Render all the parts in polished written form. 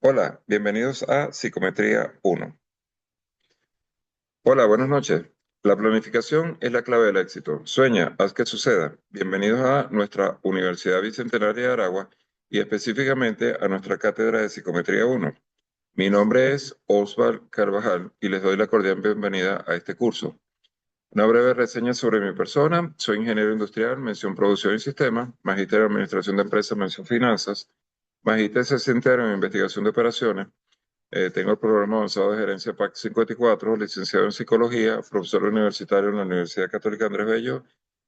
Hola, bienvenidos a Psicometría 1. Hola, buenas noches. La planificación es la clave del éxito. Sueña, haz que suceda. Bienvenidos a nuestra Universidad Bicentenaria de Aragua y específicamente a nuestra cátedra de Psicometría 1. Mi nombre es Osval Carvajal y les doy la cordial bienvenida a este curso. Una breve reseña sobre mi persona. Soy ingeniero industrial, mención producción y sistemas, magíster en administración de empresas, mención finanzas, magíster sesentero en investigación de operaciones. Tengo el programa avanzado de gerencia PAC 54, licenciado en psicología, profesor universitario en la Universidad Católica Andrés Bello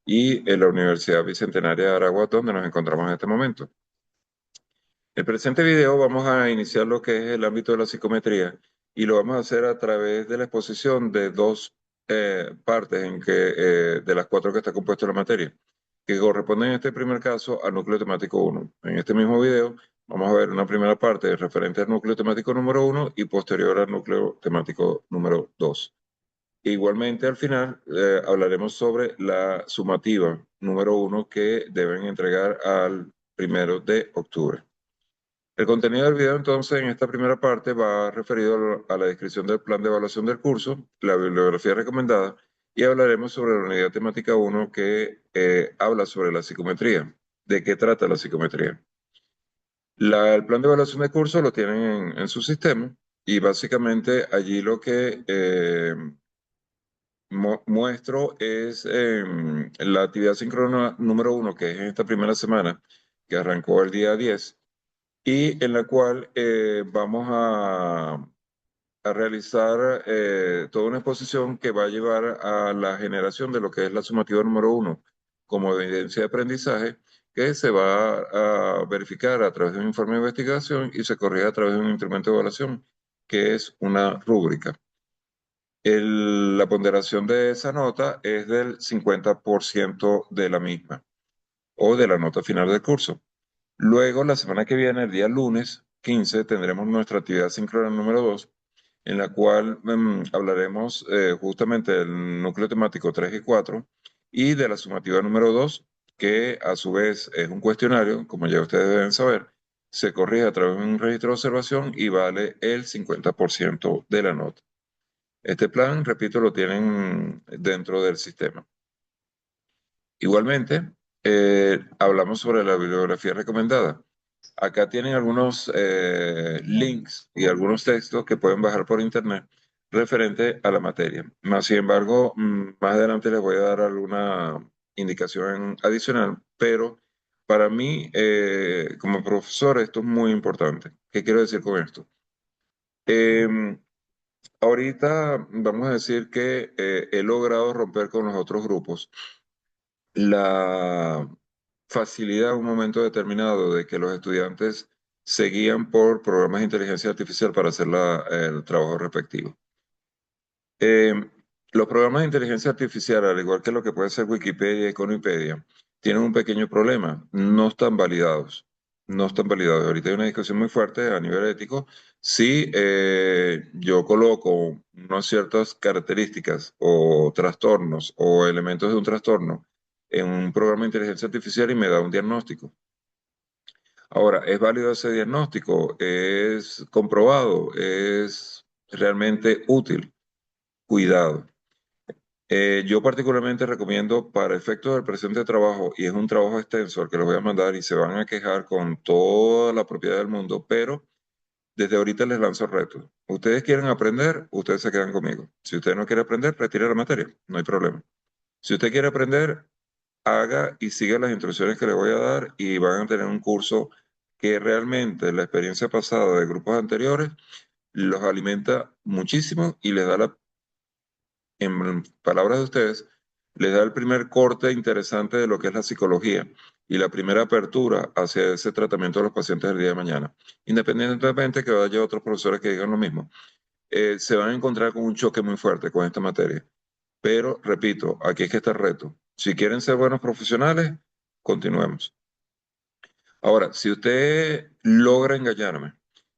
y en la Universidad Bicentenaria de Aragua, donde nos encontramos en este momento. En el presente video vamos a iniciar lo que es el ámbito de la psicometría y lo vamos a hacer a través de la exposición de dos partes de las cuatro que está compuesta la materia, que corresponden en este primer caso al núcleo temático 1. En este mismo video vamos a ver una primera parte referente al núcleo temático número 1 y posterior al núcleo temático número 2. Igualmente al final hablaremos sobre la sumativa número 1 que deben entregar al 1 de octubre. El contenido del video entonces en esta primera parte va referido a la descripción del plan de evaluación del curso, la bibliografía recomendada y hablaremos sobre la unidad temática 1 que habla sobre la psicometría. ¿De qué trata la psicometría? El plan de evaluación del curso lo tienen en su sistema y básicamente allí lo que muestro es la actividad síncrona número 1 que es en esta primera semana que arrancó el día 10 y en la cual vamos a realizar toda una exposición que va a llevar a la generación de lo que es la sumativa número 1 como evidencia de aprendizaje que se va a verificar a través de un informe de investigación y se corrige a través de un instrumento de evaluación que es una rúbrica. La ponderación de esa nota es del 50% de la misma o de la nota final del curso. Luego, la semana que viene, el día lunes 15, tendremos nuestra actividad síncrona número 2, en la cual hablaremos justamente del núcleo temático 3 y 4 y de la sumativa número 2, que a su vez es un cuestionario, como ya ustedes deben saber, se corrige a través de un registro de observación y vale el 50% de la nota. Este plan, repito, lo tienen dentro del sistema. Igualmente, hablamos sobre la bibliografía recomendada. Acá tienen algunos links y algunos textos que pueden bajar por internet referente a la materia. Más sin embargo, más adelante les voy a dar alguna indicación adicional, pero para mí, como profesor, esto es muy importante. ¿Qué quiero decir con esto? Em, Ahorita vamos a decir que he logrado romper con los otros grupos la facilidad en un momento determinado de que los estudiantes se guían por programas de inteligencia artificial para hacer el trabajo respectivo. Eh, los programas de inteligencia artificial, al igual que lo que puede ser Wikipedia y Econopedia, tienen un pequeño problema, no están validados. No están validados. Ahorita hay una discusión muy fuerte a nivel ético. Si yo coloco unas ciertas características o trastornos o elementos de un trastorno en un programa de inteligencia artificial y me da un diagnóstico. Ahora, ¿es válido ese diagnóstico? ¿Es comprobado? ¿Es realmente útil? Cuidado. Yo particularmente recomiendo para efectos del presente trabajo, y es un trabajo extenso al que los voy a mandar y se van a quejar con toda la propiedad del mundo, pero desde ahorita les lanzo el reto. Ustedes quieren aprender, ustedes se quedan conmigo. Si usted no quiere aprender, retire la materia, no hay problema. Si usted quiere aprender, haga y siga las instrucciones que le voy a dar y van a tener un curso que realmente la experiencia pasada de grupos anteriores los alimenta muchísimo y les da en palabras de ustedes, les da el primer corte interesante de lo que es la psicología y la primera apertura hacia ese tratamiento de los pacientes del día de mañana. Independientemente que haya otros profesores que digan lo mismo, se van a encontrar con un choque muy fuerte con esta materia. Pero, repito, aquí es que está el reto. Si quieren ser buenos profesionales, continuemos. Ahora, si usted logra engañarme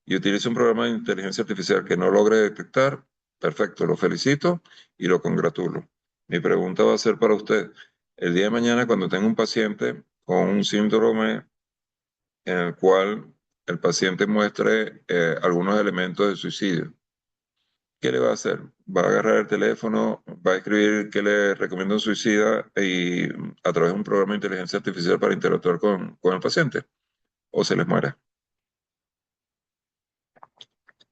y utiliza un programa de inteligencia artificial que no logre detectar, perfecto, lo felicito y lo congratulo. Mi pregunta va a ser para usted, el día de mañana cuando tenga un paciente con un síndrome en el cual el paciente muestre algunos elementos de suicidio, ¿qué le va a hacer? Va a agarrar el teléfono, va a escribir qué le recomienda un suicida y a través de un programa de inteligencia artificial para interactuar con el paciente, o se les muere.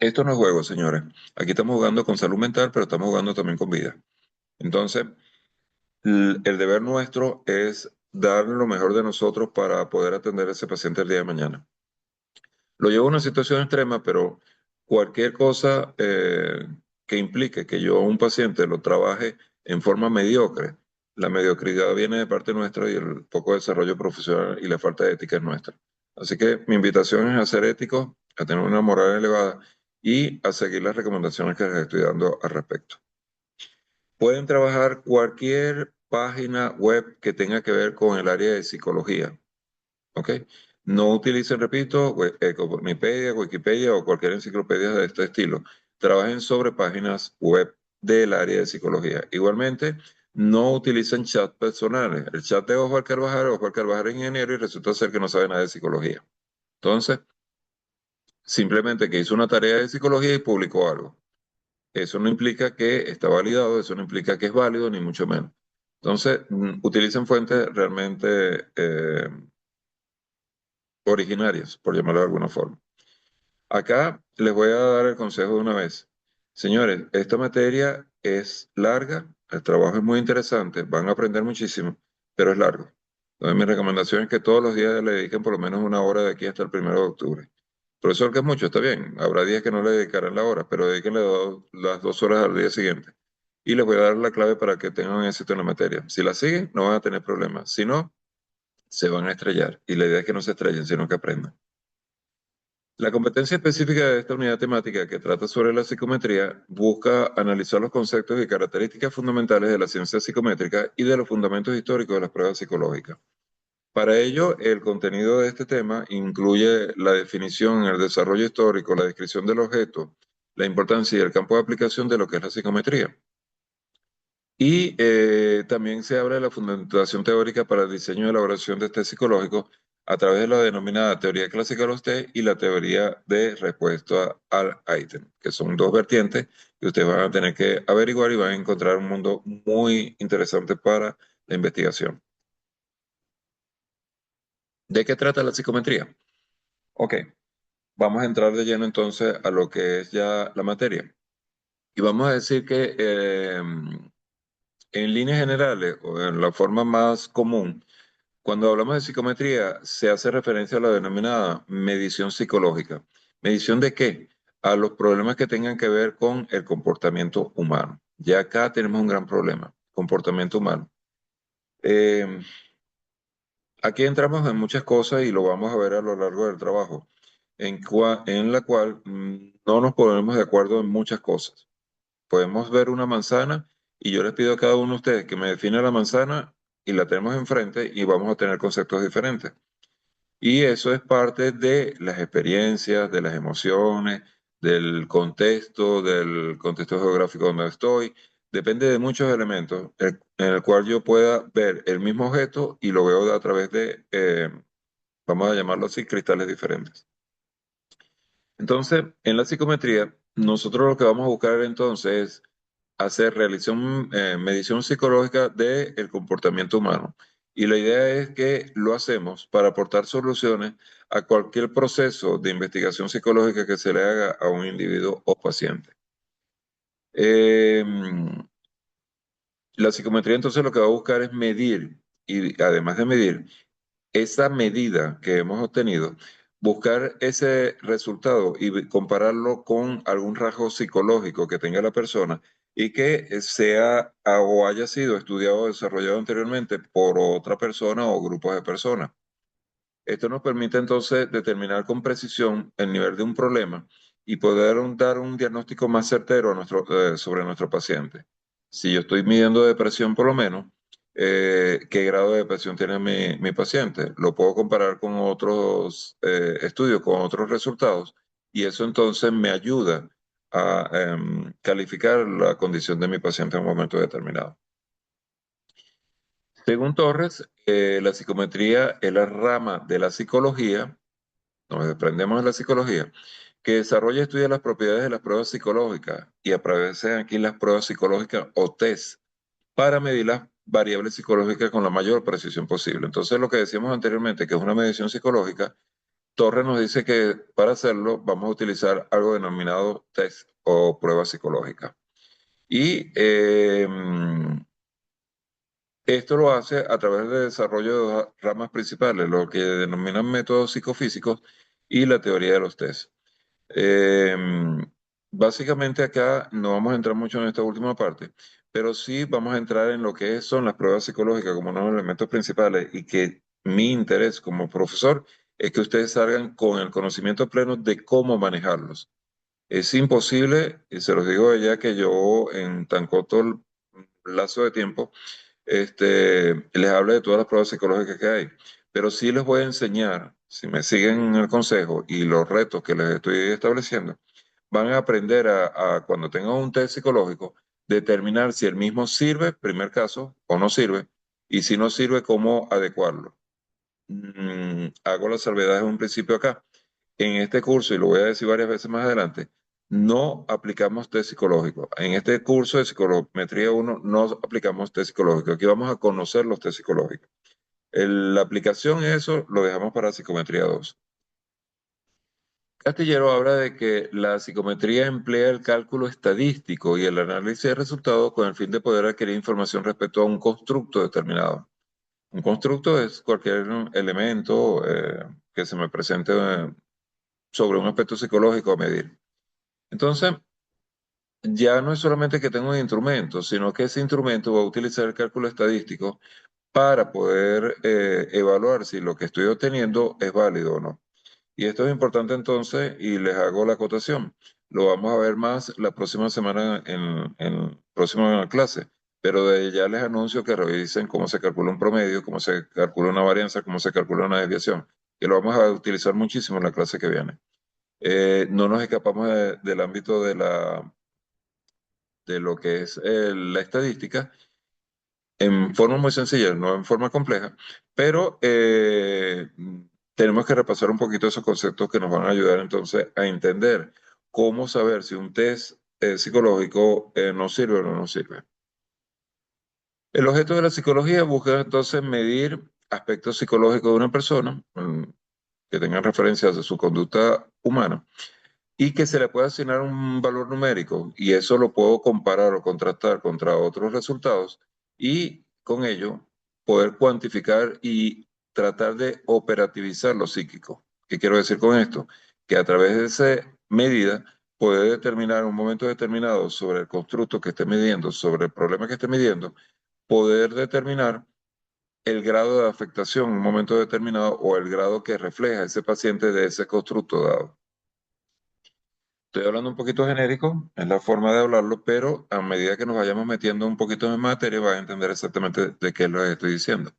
Esto no es juego, señores. Aquí estamos jugando con salud mental, pero estamos jugando también con vida. Entonces, el deber nuestro es dar lo mejor de nosotros para poder atender a ese paciente el día de mañana. Lo llevo a una situación extrema, pero cualquier cosa que implique que yo a un paciente lo trabaje en forma mediocre, la mediocridad viene de parte nuestra y el poco desarrollo profesional y la falta de ética es nuestra. Así que mi invitación es a ser éticos, a tener una moral elevada y a seguir las recomendaciones que les estoy dando al respecto. Pueden trabajar cualquier página web que tenga que ver con el área de psicología. ¿Ok? No utilicen, repito, Wikipedia o cualquier enciclopedia de este estilo. Trabajen sobre páginas web del área de psicología. Igualmente, no utilicen chat personales. El chat de Osvaldo Carvajal es ingeniero y resulta ser que no sabe nada de psicología. Entonces, simplemente que hizo una tarea de psicología y publicó algo. Eso no implica que está validado, eso no implica que es válido, ni mucho menos. Entonces, utilicen fuentes realmente originarias, por llamarlo de alguna forma. Acá les voy a dar el consejo de una vez. Señores, esta materia es larga, el trabajo es muy interesante, van a aprender muchísimo, pero es largo. Entonces mi recomendación es que todos los días le dediquen por lo menos una hora de aquí hasta el 1 de octubre. Profesor, que es mucho, está bien. Habrá días que no le dedicarán la hora, pero dedíquenle las 2 horas al día siguiente. Y les voy a dar la clave para que tengan éxito en la materia. Si la siguen, no van a tener problemas. Si no, se van a estrellar. Y la idea es que no se estrellen, sino que aprendan. La competencia específica de esta unidad temática que trata sobre la psicometría busca analizar los conceptos y características fundamentales de la ciencia psicométrica y de los fundamentos históricos de las pruebas psicológicas. Para ello, el contenido de este tema incluye la definición, el desarrollo histórico, la descripción del objeto, la importancia y el campo de aplicación de lo que es la psicometría. Y también se abre la fundamentación teórica para el diseño y elaboración de test psicológicos a través de la denominada teoría clásica de los test y la teoría de respuesta al ítem, que son dos vertientes que ustedes van a tener que averiguar y van a encontrar un mundo muy interesante para la investigación. ¿De qué trata la psicometría? Ok, vamos a entrar de lleno entonces a lo que es ya la materia. Y vamos a decir que en líneas generales o en la forma más común, cuando hablamos de psicometría, se hace referencia a la denominada medición psicológica. ¿Medición de qué? A los problemas que tengan que ver con el comportamiento humano. Ya acá tenemos un gran problema, comportamiento humano. Eh, Aquí entramos en muchas cosas y lo vamos a ver a lo largo del trabajo, en la cual no nos ponemos de acuerdo en muchas cosas. Podemos ver una manzana y yo les pido a cada uno de ustedes que me define la manzana y la tenemos enfrente y vamos a tener conceptos diferentes. Y eso es parte de las experiencias, de las emociones, del contexto geográfico donde estoy. Depende de muchos elementos en el cual yo pueda ver el mismo objeto y lo veo a través de, vamos a llamarlo así, cristales diferentes. Entonces, en la psicometría, nosotros lo que vamos a buscar entonces es hacer medición psicológica del comportamiento humano. Y la idea es que lo hacemos para aportar soluciones a cualquier proceso de investigación psicológica que se le haga a un individuo o paciente. Eh, la psicometría entonces lo que va a buscar es medir, y además de medir, esa medida que hemos obtenido, buscar ese resultado y compararlo con algún rasgo psicológico que tenga la persona y que sea o haya sido estudiado o desarrollado anteriormente por otra persona o grupos de personas. Esto nos permite entonces determinar con precisión el nivel de un problema y poder dar un diagnóstico más certero sobre nuestro paciente. Si yo estoy midiendo depresión por lo menos, ¿qué grado de depresión tiene mi paciente? Lo puedo comparar con otros estudios, con otros resultados, y eso entonces me ayuda a calificar la condición de mi paciente en un momento determinado. Según Torres, la psicometría es la rama de la psicología nos desprendemos de la psicología, que desarrolla y estudia las propiedades de las pruebas psicológicas y aparecen aquí las pruebas psicológicas o test para medir las variables psicológicas con la mayor precisión posible. Entonces, lo que decíamos anteriormente, que es una medición psicológica, Torres nos dice que para hacerlo vamos a utilizar algo denominado test o prueba psicológica. Y esto lo hace a través del desarrollo de dos ramas principales, lo que denominan métodos psicofísicos y la teoría de los test. Eh, Básicamente acá no vamos a entrar mucho en esta última parte, pero sí vamos a entrar en lo que son las pruebas psicológicas como uno de los elementos principales y que mi interés como profesor es que ustedes salgan con el conocimiento pleno de cómo manejarlos. Es imposible, y se los digo ya que yo en tan corto lazo de tiempo, les hable de todas las pruebas psicológicas que hay, pero sí les voy a enseñar, si me siguen el consejo y los retos que les estoy estableciendo, van a aprender cuando tengan un test psicológico, determinar si el mismo sirve, primer caso, o no sirve, y si no sirve, cómo adecuarlo. Hago la salvedad en un principio acá. En este curso, y lo voy a decir varias veces más adelante, no aplicamos test psicológico. En este curso de psicometría 1 no aplicamos test psicológico. Aquí vamos a conocer los test psicológicos. La aplicación, eso lo dejamos para psicometría 2. Castillero habla de que la psicometría emplea el cálculo estadístico y el análisis de resultados con el fin de poder adquirir información respecto a un constructo determinado. Un constructo es cualquier elemento que se me presente sobre un aspecto psicológico a medir. Entonces, ya no es solamente que tenga un instrumento, sino que ese instrumento va a utilizar el cálculo estadístico para poder evaluar si lo que estoy obteniendo es válido o no. Y esto es importante entonces, y les hago la acotación. Lo vamos a ver más la próxima semana en próxima clase, pero de ya les anuncio que revisen cómo se calcula un promedio, cómo se calcula una varianza, cómo se calcula una desviación, que lo vamos a utilizar muchísimo en la clase que viene. No nos escapamos del ámbito de lo que es la estadística en forma muy sencilla, no en forma compleja, pero tenemos que repasar un poquito esos conceptos que nos van a ayudar entonces a entender cómo saber si un test psicológico nos sirve o no nos sirve. El objeto de la psicología busca entonces medir aspectos psicológicos de una persona que tengan referencias de su conducta humana y que se le pueda asignar un valor numérico y eso lo puedo comparar o contrastar contra otros resultados y con ello poder cuantificar y tratar de operativizar lo psíquico. ¿Qué quiero decir con esto? Que a través de esa medida puede determinar en un momento determinado sobre el constructo que esté midiendo, sobre el problema que esté midiendo, poder determinar el grado de afectación en un momento determinado o el grado que refleja ese paciente de ese constructo dado. Estoy hablando un poquito genérico, es la forma de hablarlo, pero a medida que nos vayamos metiendo un poquito en materia, vas a entender exactamente de qué es lo que estoy diciendo.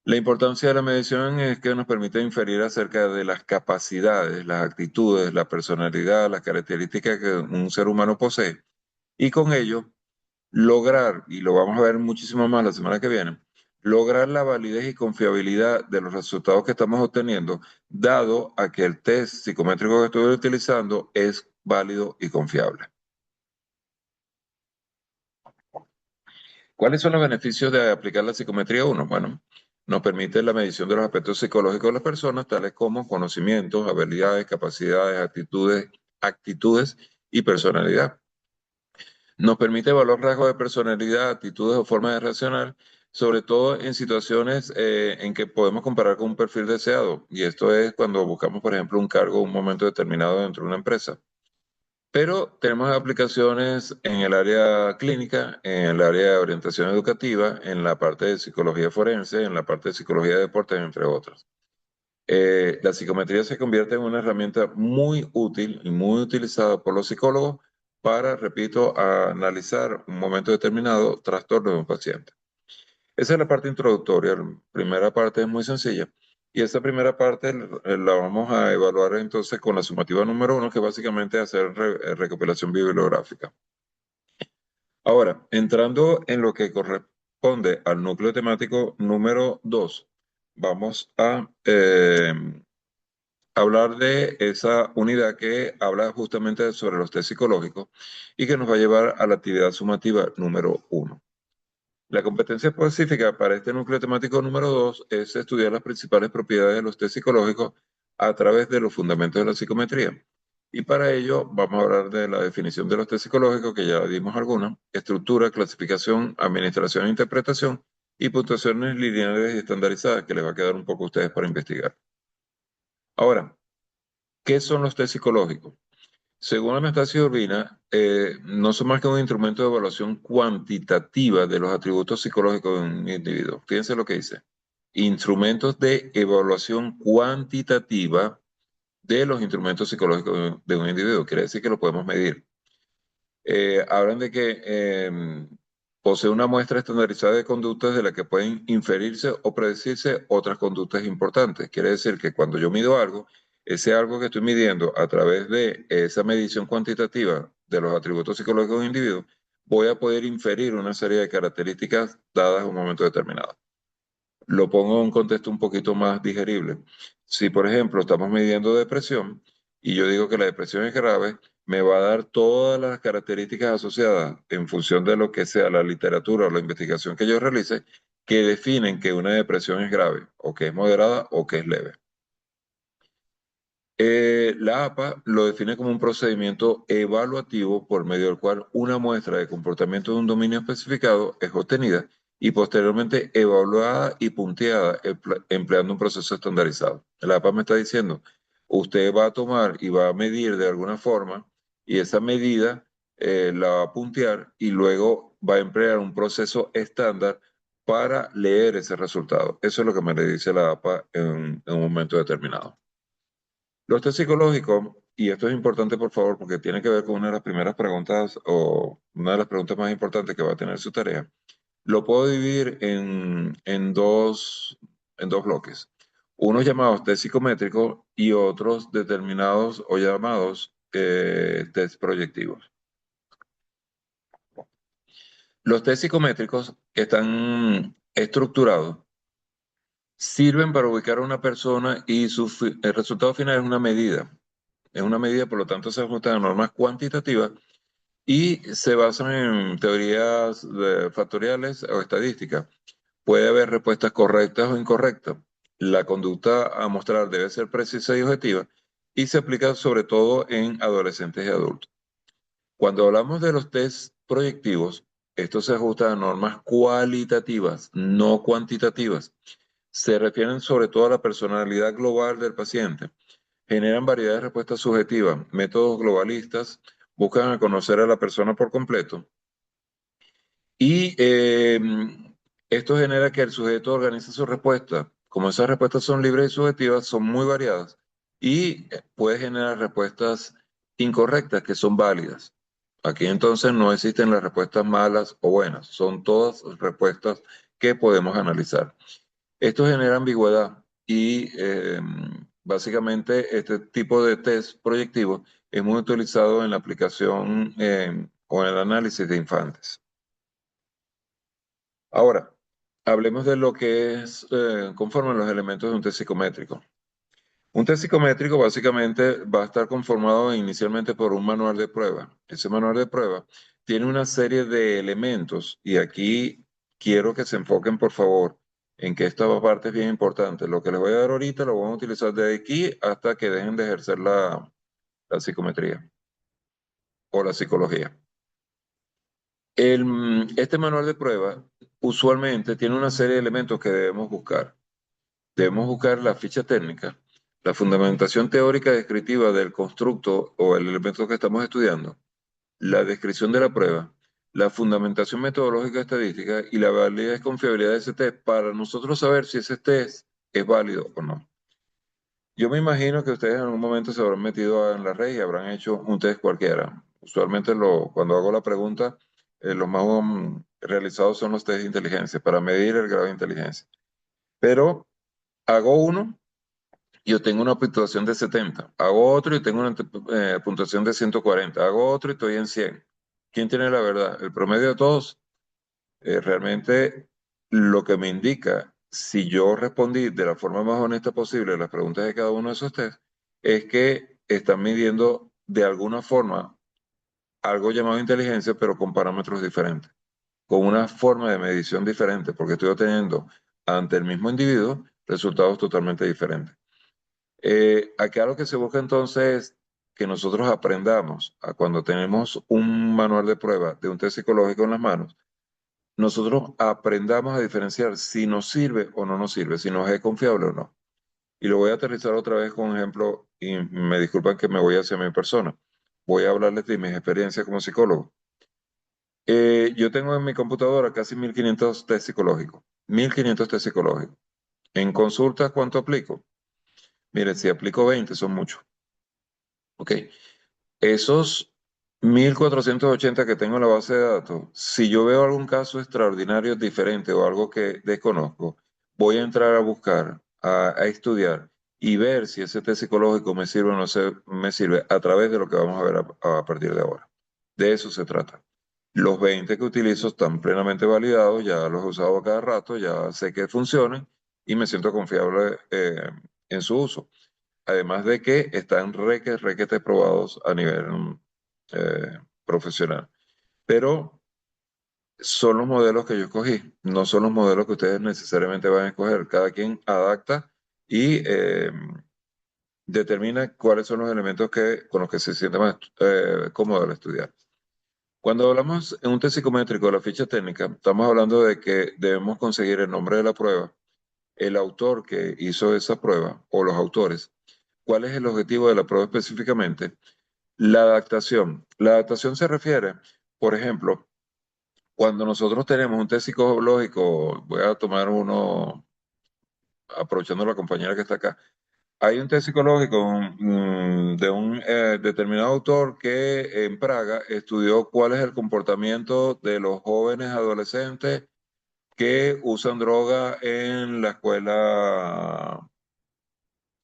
La importancia de la medición es que nos permite inferir acerca de las capacidades, las actitudes, la personalidad, las características que un ser humano posee, y con ello lograr, y lo vamos a ver muchísimo más la semana que viene, lograr la validez y confiabilidad de los resultados que estamos obteniendo, dado a que el test psicométrico que estoy utilizando es válido y confiable. ¿Cuáles son los beneficios de aplicar la psicometría 1? Bueno, nos permite la medición de los aspectos psicológicos de las personas, tales como conocimientos, habilidades, capacidades, actitudes y personalidad. Nos permite evaluar rasgos de personalidad, actitudes o formas de reaccionar, sobre todo en situaciones en que podemos comparar con un perfil deseado. Y esto es cuando buscamos, por ejemplo, un cargo en un momento determinado dentro de una empresa. Pero tenemos aplicaciones en el área clínica, en el área de orientación educativa, en la parte de psicología forense, en la parte de psicología de deportes, entre otras. La psicometría se convierte en una herramienta muy útil y muy utilizada por los psicólogos para, repito, analizar un momento determinado trastorno de un paciente. Esa es la parte introductoria. La primera parte es muy sencilla. Y esa primera parte la vamos a evaluar entonces con la sumativa número 1, que básicamente es hacer recopilación bibliográfica. Ahora, entrando en lo que corresponde al núcleo temático número 2, vamos a hablar de esa unidad que habla justamente sobre los test psicológicos y que nos va a llevar a la actividad sumativa número 1. La competencia específica para este núcleo temático número 2 es estudiar las principales propiedades de los test psicológicos a través de los fundamentos de la psicometría. Y para ello vamos a hablar de la definición de los test psicológicos, que ya dimos alguna, estructura, clasificación, administración e interpretación, y puntuaciones lineales y estandarizadas, que les va a quedar un poco a ustedes para investigar. Ahora, ¿qué son los test psicológicos? Según Anastasia Urbina, no son más que un instrumento de evaluación cuantitativa de los atributos psicológicos de un individuo. Fíjense lo que dice. Instrumentos de evaluación cuantitativa de los instrumentos psicológicos de un individuo. Quiere decir que lo podemos medir. Hablan de que posee una muestra estandarizada de conductas de la que pueden inferirse o predecirse otras conductas importantes. Quiere decir que cuando yo mido algo, ese algo que estoy midiendo a través de esa medición cuantitativa de los atributos psicológicos de un individuo, voy a poder inferir una serie de características dadas en un momento determinado. Lo pongo en un contexto un poquito más digerible. Si, por ejemplo, estamos midiendo depresión y yo digo que la depresión es grave, me va a dar todas las características asociadas en función de lo que sea la literatura o la investigación que yo realice, que definen que una depresión es grave, o que es moderada, o que es leve. La APA lo define como un procedimiento evaluativo por medio del cual una muestra de comportamiento de un dominio especificado es obtenida y posteriormente evaluada y punteada empleando un proceso estandarizado. La APA me está diciendo, usted va a tomar y va a medir de alguna forma y esa medida la va a puntear y luego va a emplear un proceso estándar para leer ese resultado. Eso es lo que me le dice la APA en un momento determinado. Los test psicológicos, y esto es importante por favor porque tiene que ver con una de las primeras preguntas o una de las preguntas más importantes que va a tener su tarea, lo puedo dividir en dos bloques. Unos llamados test psicométricos y otros determinados o llamados test proyectivos. Los test psicométricos están estructurados, sirven para ubicar a una persona y el resultado final es una medida. Es una medida, por lo tanto, se ajustan a normas cuantitativas y se basan en teorías factoriales o estadísticas. Puede haber respuestas correctas o incorrectas. La conducta a mostrar debe ser precisa y objetiva y se aplica sobre todo en adolescentes y adultos. Cuando hablamos de los test proyectivos, estos se ajustan a normas cualitativas, no cuantitativas. Se refieren sobre todo a la personalidad global del paciente. Generan variedad de respuestas subjetivas, métodos globalistas, buscan conocer a la persona por completo y esto genera que el sujeto organice sus respuestas. Como esas respuestas son libres y subjetivas, son muy variadas y puede generar respuestas incorrectas que son válidas. Aquí entonces no existen las respuestas malas o buenas, son todas respuestas que podemos analizar. Esto genera ambigüedad y básicamente este tipo de test proyectivo es muy utilizado en la aplicación o en el análisis de infantes. Ahora, hablemos de lo que es conforme los elementos de un test psicométrico. Un test psicométrico básicamente va a estar conformado inicialmente por un manual de prueba. Ese manual de prueba tiene una serie de elementos y aquí quiero que se enfoquen por favor en que esta parte es bien importante. Lo que les voy a dar ahorita lo vamos a utilizar desde aquí hasta que dejen de ejercer la psicometría o la psicología. Este manual de prueba usualmente tiene una serie de elementos que debemos buscar. Debemos buscar la ficha técnica, la fundamentación teórica descriptiva del constructo o el elemento que estamos estudiando, la descripción de la prueba, la fundamentación metodológica estadística y la validez y confiabilidad de ese test para nosotros saber si ese test es válido o no. Yo me imagino que ustedes en algún momento se habrán metido en la red y habrán hecho un test cualquiera. Usualmente cuando hago la pregunta, los más realizados son los test de inteligencia para medir el grado de inteligencia. Pero hago uno y yo tengo una puntuación de 70. Hago otro y tengo una puntuación de 140. Hago otro y estoy en 100. ¿Quién tiene la verdad? El promedio de todos. Realmente lo que me indica si yo respondí de la forma más honesta posible a las preguntas de cada uno de esos test es que están midiendo de alguna forma algo llamado inteligencia, pero con parámetros diferentes, con una forma de medición diferente, porque estoy obteniendo ante el mismo individuo resultados totalmente diferentes. Acá lo que se busca entonces es que nosotros aprendamos a cuando tenemos un manual de prueba de un test psicológico en las manos, nosotros aprendamos a diferenciar si nos sirve o no nos sirve, si nos es confiable o no. Y lo voy a aterrizar otra vez con un ejemplo, y me disculpan que me voy hacia mi persona. Voy a hablarles de mis experiencias como psicólogo. Yo tengo en mi computadora casi 1500 test psicológicos. 1500 test psicológicos. En consultas, ¿cuánto aplico? Mire, si aplico 20, son muchos. ¿Ok? Esos 1480 que tengo en la base de datos, si yo veo algún caso extraordinario diferente o algo que desconozco, voy a entrar a buscar, a estudiar y ver si ese test psicológico me sirve o no me sirve a través de lo que vamos a ver a partir de ahora. De eso se trata. Los 20 que utilizo están plenamente validados, ya los he usado a cada rato, ya sé que funcionan y me siento confiable en su uso. Además de que están requete probados a nivel profesional. Pero son los modelos que yo escogí, no son los modelos que ustedes necesariamente van a escoger. Cada quien adapta y determina cuáles son los elementos con los que se siente más cómodo al estudiar. Cuando hablamos en un test psicométrico de la ficha técnica, estamos hablando de que debemos conseguir el nombre de la prueba, el autor que hizo esa prueba o los autores, cuál es el objetivo de la prueba específicamente. La adaptación. La adaptación se refiere, por ejemplo, cuando nosotros tenemos un test psicológico, voy a tomar uno, aprovechando la compañera que está acá. Hay un test psicológico de un determinado autor que en Praga estudió cuál es el comportamiento de los jóvenes adolescentes que usan droga en la escuela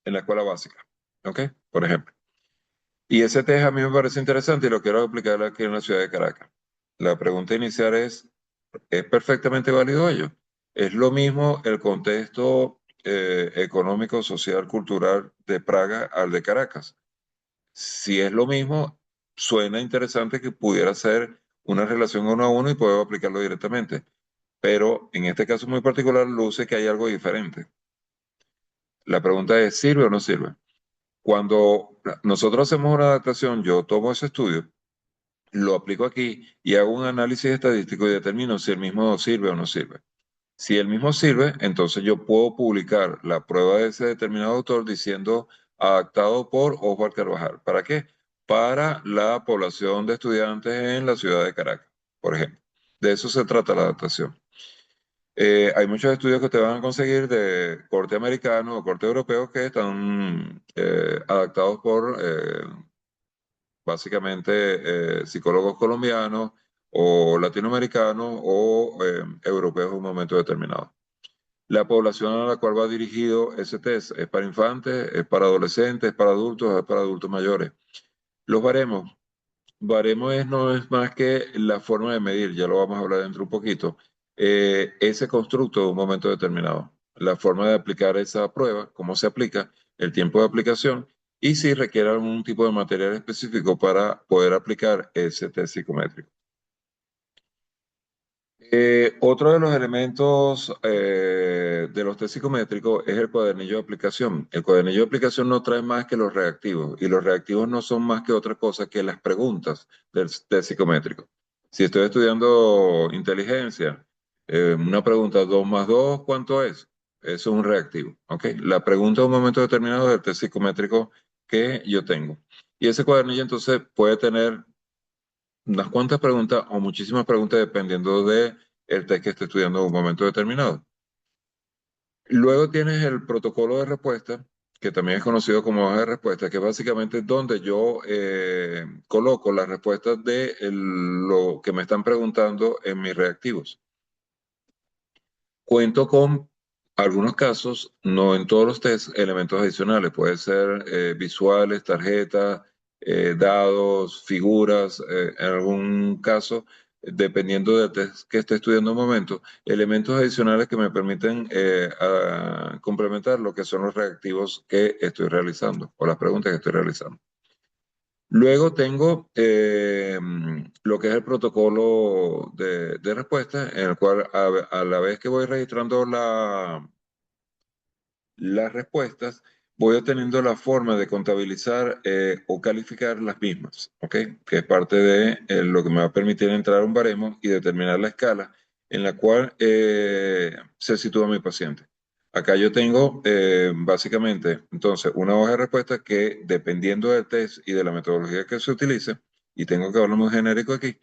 básica. ¿Ok? Por ejemplo. Y ese test a mí me parece interesante y lo quiero aplicar aquí en la ciudad de Caracas. La pregunta inicial ¿es perfectamente válido ello? ¿Es lo mismo el contexto económico, social, cultural de Praga al de Caracas? Si es lo mismo, suena interesante que pudiera ser una relación uno a uno y puedo aplicarlo directamente. Pero en este caso muy particular luce que hay algo diferente. La pregunta es, ¿sirve o no sirve? Cuando nosotros hacemos una adaptación, yo tomo ese estudio, lo aplico aquí y hago un análisis estadístico y determino si el mismo sirve o no sirve. Si el mismo sirve, entonces yo puedo publicar la prueba de ese determinado autor diciendo adaptado por Osvaldo Carvajal. ¿Para qué? Para la población de estudiantes en la ciudad de Caracas, por ejemplo. De eso se trata la adaptación. Hay muchos estudios que te van a conseguir de corte americano o corte europeo que están adaptados por básicamente psicólogos colombianos o latinoamericanos o europeos en un momento determinado. La población a la cual va dirigido ese test es para infantes, es para adolescentes, es para adultos mayores. Los baremos no es más que la forma de medir, ya lo vamos a hablar dentro un poquito, ese constructo de un momento determinado. La forma de aplicar esa prueba, cómo se aplica, el tiempo de aplicación y si requiere algún tipo de material específico para poder aplicar ese test psicométrico. Otro de los elementos de los test psicométricos es el cuadernillo de aplicación. El cuadernillo de aplicación no trae más que los reactivos y los reactivos no son más que otra cosa que las preguntas del test psicométrico. Si estoy estudiando inteligencia, una pregunta 2 más 2, ¿cuánto es? Eso es un reactivo. ¿Ok? La pregunta en un momento determinado del test psicométrico que yo tengo. Y ese cuadernillo entonces puede tener unas cuantas preguntas o muchísimas preguntas dependiendo de el test que esté estudiando en un momento determinado. Luego tienes el protocolo de respuesta, que también es conocido como hoja de respuesta, que es básicamente donde yo coloco las respuestas de lo que me están preguntando en mis reactivos. Cuento con algunos casos, no en todos los tests, elementos adicionales. Puede ser visuales, tarjetas, dados, figuras, en algún caso, dependiendo del test que esté estudiando en un momento, elementos adicionales que me permiten complementar lo que son los reactivos que estoy realizando o las preguntas que estoy realizando. Luego tengo lo que es el protocolo de respuesta, en el cual a la vez que voy registrando las respuestas, voy obteniendo la forma de contabilizar o calificar las mismas, ¿ok? Que es parte de lo que me va a permitir entrar a un baremo y determinar la escala en la cual se sitúa mi paciente. Acá yo tengo básicamente entonces una hoja de respuesta que dependiendo del test y de la metodología que se utilice, y tengo que hablar muy genérico aquí,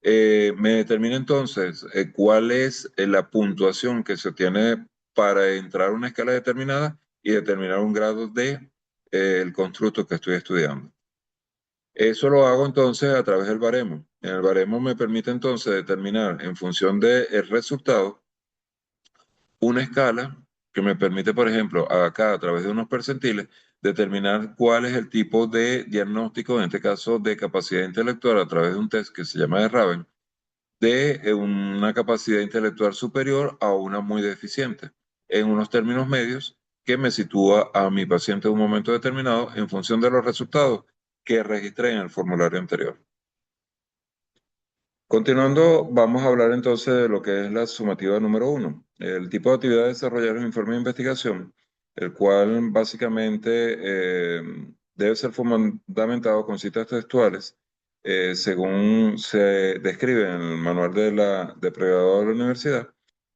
me determina entonces cuál es la puntuación que se obtiene para entrar a una escala determinada y determinar un grado de el constructo que estoy estudiando. Eso lo hago entonces a través del baremo. En el baremo me permite entonces determinar en función del resultado una escala que me permite, por ejemplo, acá a través de unos percentiles, determinar cuál es el tipo de diagnóstico, en este caso de capacidad intelectual, a través de un test que se llama de Raven, de una capacidad intelectual superior a una muy deficiente, en unos términos medios que me sitúa a mi paciente en un momento determinado en función de los resultados que registré en el formulario anterior. Continuando, vamos a hablar entonces de lo que es la sumativa número 1. El tipo de actividad es desarrollar un informe de investigación, el cual básicamente debe ser fundamentado con citas textuales, según se describe en el manual de pregrado de la universidad,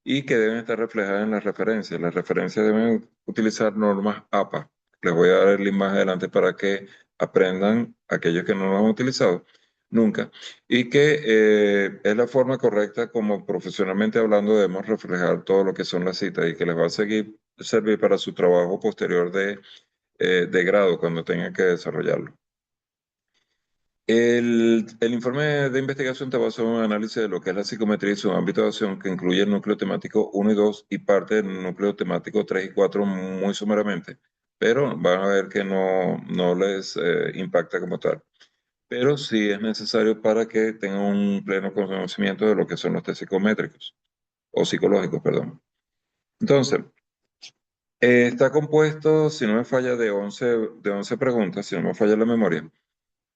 y que deben estar reflejadas en las referencias. Las referencias deben utilizar normas APA. Les voy a dar el link más adelante para que aprendan aquellos que no lo han utilizado nunca y que es la forma correcta como profesionalmente hablando debemos reflejar todo lo que son las citas y que les va a servir para su trabajo posterior de grado cuando tengan que desarrollarlo. El informe de investigación te va a hacer un análisis de lo que es la psicometría y su ámbito de acción, que incluye el núcleo temático 1 y 2 y parte del núcleo temático 3 y 4 muy sumeramente, pero van a ver que no les impacta como tal, pero sí es necesario para que tengan un pleno conocimiento de lo que son los test psicométricos o psicológicos, perdón. Entonces, está compuesto, si no me falla, de 11 preguntas, si no me falla la memoria,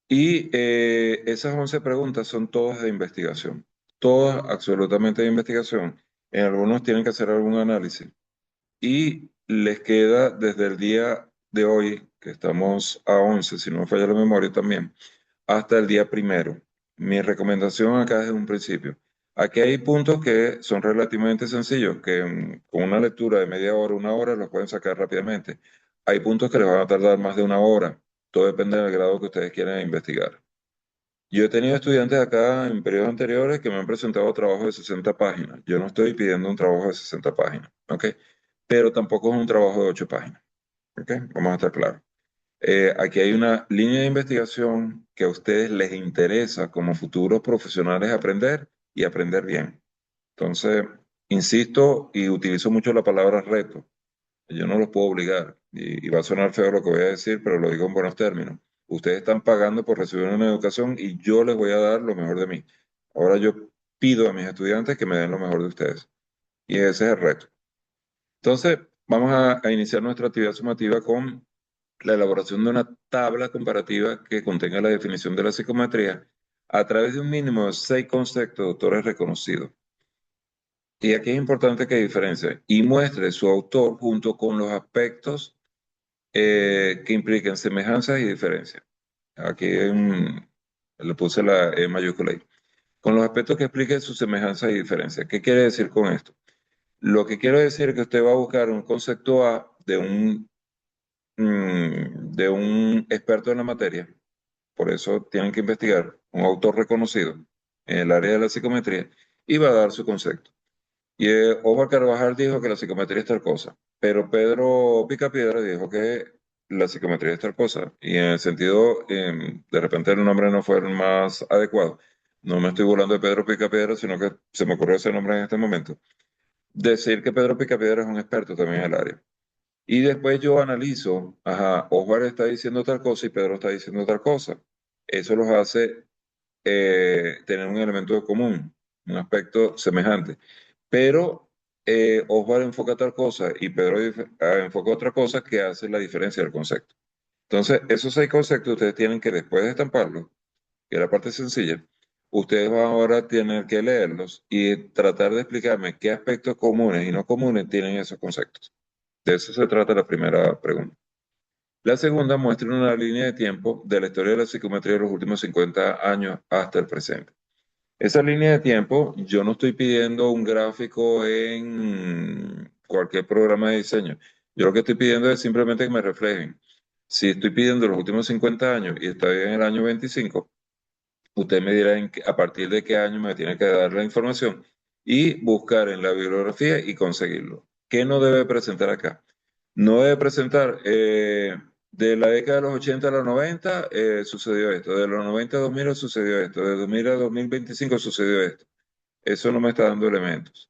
y esas 11 preguntas son todas de investigación, todas absolutamente de investigación. En algunos tienen que hacer algún análisis y les queda desde el día de hoy, que estamos a 11, si no me falla la memoria también, hasta el día primero. Mi recomendación acá desde un principio. Aquí hay puntos que son relativamente sencillos, que con una lectura de media hora, una hora, los pueden sacar rápidamente. Hay puntos que les van a tardar más de una hora. Todo depende del grado que ustedes quieran investigar. Yo he tenido estudiantes acá en periodos anteriores que me han presentado trabajos de 60 páginas. Yo no estoy pidiendo un trabajo de 60 páginas, ¿ok? Pero tampoco es un trabajo de 8 páginas, ¿ok? Vamos a estar claros. Aquí hay una línea de investigación que a ustedes les interesa como futuros profesionales aprender y aprender bien. Entonces, insisto y utilizo mucho la palabra reto. Yo no los puedo obligar y va a sonar feo lo que voy a decir, pero lo digo en buenos términos. Ustedes están pagando por recibir una educación y yo les voy a dar lo mejor de mí. Ahora yo pido a mis estudiantes que me den lo mejor de ustedes. Y ese es el reto. Entonces, vamos a iniciar nuestra actividad sumativa con la elaboración de una tabla comparativa que contenga la definición de la psicometría a través de un mínimo de 6 conceptos de autores reconocidos. Y aquí es importante que diferencie y muestre su autor junto con los aspectos que impliquen semejanzas y diferencias. Aquí le puse la E mayúscula ahí. Con los aspectos que expliquen sus semejanzas y diferencias. ¿Qué quiere decir con esto? Lo que quiero decir es que usted va a buscar un concepto A de un experto en la materia, por eso tienen que investigar un autor reconocido en el área de la psicometría y va a dar su concepto. Y Omar Carvajal dijo que la psicometría es tal cosa, pero Pedro Picapiedra dijo que la psicometría es tal cosa. Y en el sentido, de repente el nombre no fue el más adecuado. No me estoy burlando de Pedro Picapiedra, sino que se me ocurrió ese nombre en este momento. Decir que Pedro Picapiedra es un experto también en el área. Y después yo analizo, ajá, Osvaldo está diciendo tal cosa y Pedro está diciendo tal cosa. Eso los hace tener un elemento común, un aspecto semejante. Pero Osvaldo enfoca tal cosa y Pedro enfoca otra cosa que hace la diferencia del concepto. Entonces, esos 6 conceptos ustedes tienen que, después de estamparlos, que es la parte sencilla, ustedes van ahora a tener que leerlos y tratar de explicarme qué aspectos comunes y no comunes tienen esos conceptos. De eso se trata la primera pregunta. La segunda muestra una línea de tiempo de la historia de la psicometría de los últimos 50 años hasta el presente. Esa línea de tiempo, yo no estoy pidiendo un gráfico en cualquier programa de diseño. Yo lo que estoy pidiendo es simplemente que me reflejen. Si estoy pidiendo los últimos 50 años y estoy en el año 25, usted me dirá a partir de qué año me tiene que dar la información y buscar en la bibliografía y conseguirlo. ¿Qué no debe presentar acá? No debe presentar de la década de los 80 a los 90 sucedió esto, de los 90 a 2000 sucedió esto, de 2000 a 2025 sucedió esto. Eso no me está dando elementos.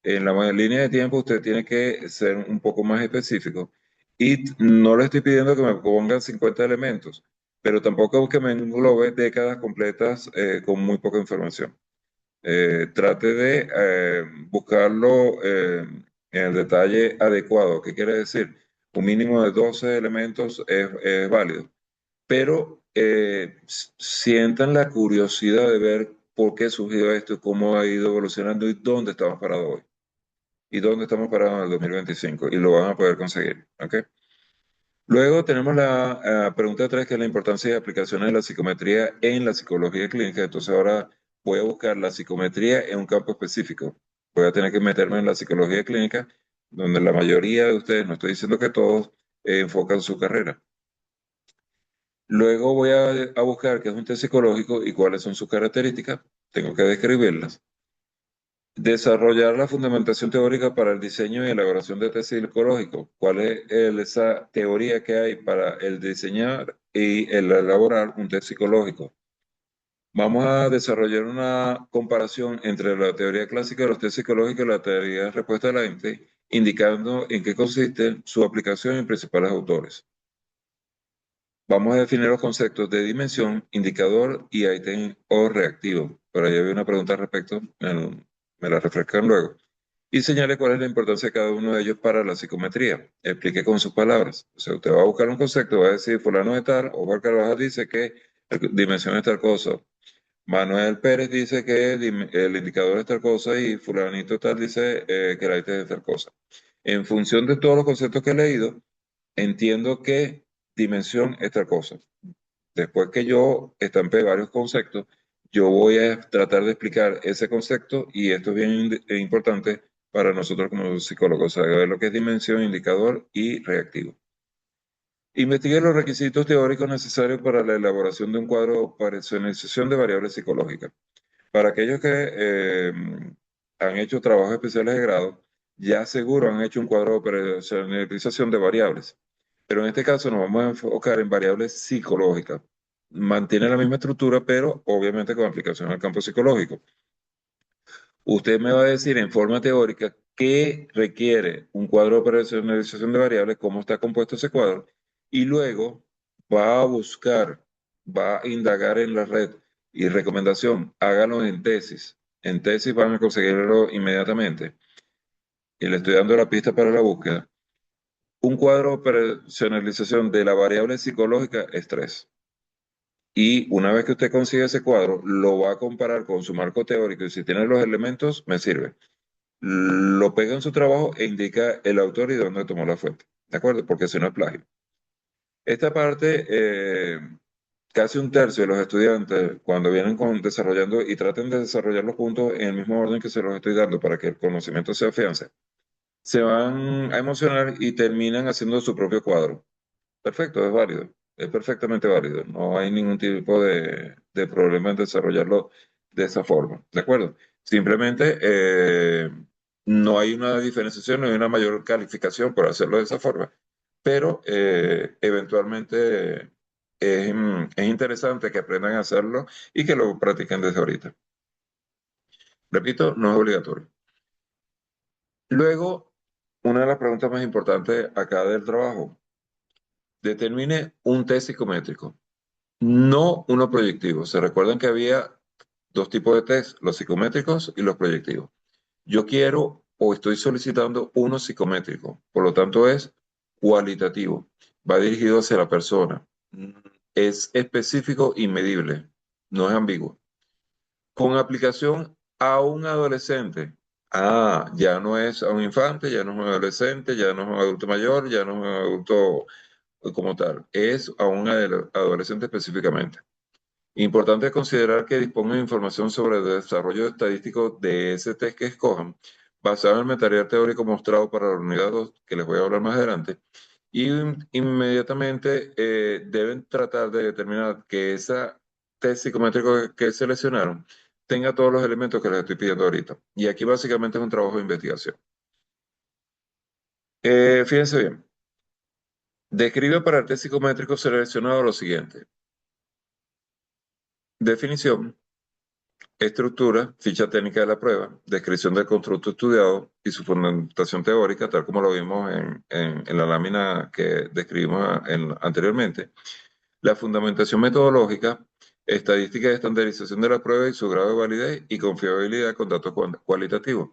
En la línea de tiempo usted tiene que ser un poco más específico y no le estoy pidiendo que me pongan 50 elementos, pero tampoco que me englobe décadas completas con muy poca información. Trate de buscarlo en el detalle adecuado. ¿Qué quiere decir? Un mínimo de 12 elementos es válido, pero sientan la curiosidad de ver por qué surgió esto y cómo ha ido evolucionando y dónde estamos parados hoy y dónde estamos parados en el 2025 y lo van a poder conseguir. ¿Ok? Luego tenemos la pregunta 3, que es la importancia de aplicaciones de la psicometría en la psicología clínica. Entonces ahora voy a buscar la psicometría en un campo específico. Voy a tener que meterme en la psicología clínica, donde la mayoría de ustedes, no estoy diciendo que todos, enfocan su carrera. Luego voy a buscar qué es un test psicológico y cuáles son sus características. Tengo que describirlas. Desarrollar la fundamentación teórica para el diseño y elaboración de test psicológicos. ¿Cuál es esa teoría que hay para el diseñar y el elaborar un test psicológico? Vamos a desarrollar una comparación entre la teoría clásica de los test psicológicos y la teoría de respuesta de la gente, indicando en qué consiste su aplicación en principales autores. Vamos a definir los conceptos de dimensión, indicador y ítem o reactivo. Por ahí había una pregunta al respecto, me la refrescan luego. Y señale cuál es la importancia de cada uno de ellos para la psicometría. Explique con sus palabras. O sea, usted va a buscar un concepto, va a decir fulano de tal, o Juan Carvajal dice que dimensión es tal cosa. Manuel Pérez dice que el indicador es tal cosa y fulanito tal dice que el ítem es tal cosa. En función de todos los conceptos que he leído, entiendo que dimensión es tal cosa. Después que yo estampé varios conceptos, yo voy a tratar de explicar ese concepto y esto es bien importante para nosotros como psicólogos, saber lo que es dimensión, indicador y reactivo. Investigue los requisitos teóricos necesarios para la elaboración de un cuadro para personalización de variables psicológicas. Para aquellos que han hecho trabajos especiales de grado, ya seguro han hecho un cuadro de personalización de variables. Pero en este caso nos vamos a enfocar en variables psicológicas. Mantiene la misma estructura, pero obviamente con aplicación al campo psicológico. Usted me va a decir en forma teórica qué requiere un cuadro de personalización de variables, cómo está compuesto ese cuadro, y luego va a buscar, va a indagar en la red y recomendación, hágalo en tesis. En tesis van a conseguirlo inmediatamente. Y le estoy dando la pista para la búsqueda. Un cuadro de personalización de la variable psicológica es 3. Y una vez que usted consigue ese cuadro, lo va a comparar con su marco teórico y si tiene los elementos, me sirve. Lo pega en su trabajo e indica el autor y dónde tomó la fuente. ¿De acuerdo? Porque si no es plagio. Esta parte, casi un tercio de los estudiantes, cuando vienen desarrollando y traten de desarrollar los puntos en el mismo orden que se los estoy dando para que el conocimiento se afiance, se van a emocionar y terminan haciendo su propio cuadro. Perfecto, es válido, es perfectamente válido. No hay ningún tipo de problema en desarrollarlo de esa forma, ¿de acuerdo? Simplemente no hay una diferenciación, no hay una mayor calificación por hacerlo de esa forma, pero eventualmente es interesante que aprendan a hacerlo y que lo practiquen desde ahorita. Repito, no es obligatorio. Luego, una de las preguntas más importantes acá del trabajo, determine un test psicométrico. No uno proyectivo. ¿Se recuerdan que había dos tipos de test, los psicométricos y los proyectivos. Yo quiero o estoy solicitando uno psicométrico, por lo tanto es cualitativo, va dirigido hacia la persona, es específico y medible, no es ambiguo. Con aplicación a un adolescente. Ah, ya no es a un infante, ya no es un adolescente, ya no es un adulto mayor, ya no es un adulto como tal, es a un adolescente específicamente. Importante considerar que dispongan de información sobre el desarrollo estadístico de ese test que escojan, basado en el material teórico mostrado para la unidad 2, que les voy a hablar más adelante, y inmediatamente deben tratar de determinar que ese test psicométrico que seleccionaron tenga todos los elementos que les estoy pidiendo ahorita. Y aquí básicamente es un trabajo de investigación. Fíjense bien, describe para el test psicométrico seleccionado lo siguiente. Definición, estructura, ficha técnica de la prueba, descripción del constructo estudiado y su fundamentación teórica, tal como lo vimos en la lámina que describimos anteriormente. La fundamentación metodológica, estadística y estandarización de la prueba y su grado de validez y confiabilidad con datos cualitativos.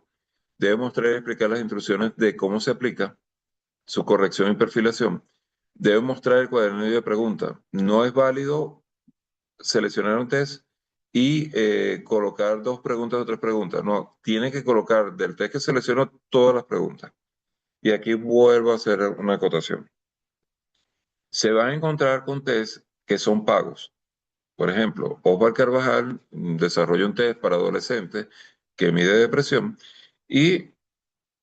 Debe mostrar y explicar las instrucciones de cómo se aplica, su corrección y perfilación. Debe mostrar el cuaderno de preguntas. No es válido seleccionar un test y colocar dos preguntas o tres preguntas. No, tiene que colocar del test que seleccionó todas las preguntas. Y aquí vuelvo a hacer una acotación. Se van a encontrar con test que son pagos. Por ejemplo, Osvaldo Carvajal desarrolla un test para adolescentes que mide depresión y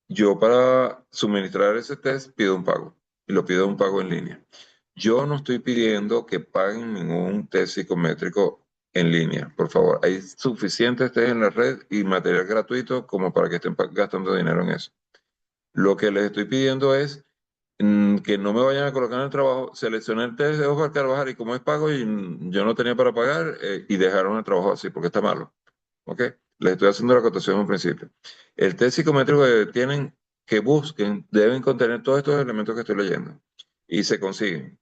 yo para suministrar ese test pido un pago y lo pido un pago en línea. Yo no estoy pidiendo que paguen ningún test psicométrico en línea, por favor. Hay suficientes test en la red y material gratuito como para que estén gastando dinero en eso. Lo que les estoy pidiendo es que no me vayan a colocar en el trabajo, seleccioné el test de Osvaldo Carvajal y como es pago y yo no tenía para pagar y dejaron el trabajo así porque está malo. ¿Ok? Les estoy haciendo la acotación en un principio. El test psicométrico que tienen que busquen deben contener todos estos elementos que estoy leyendo y se consiguen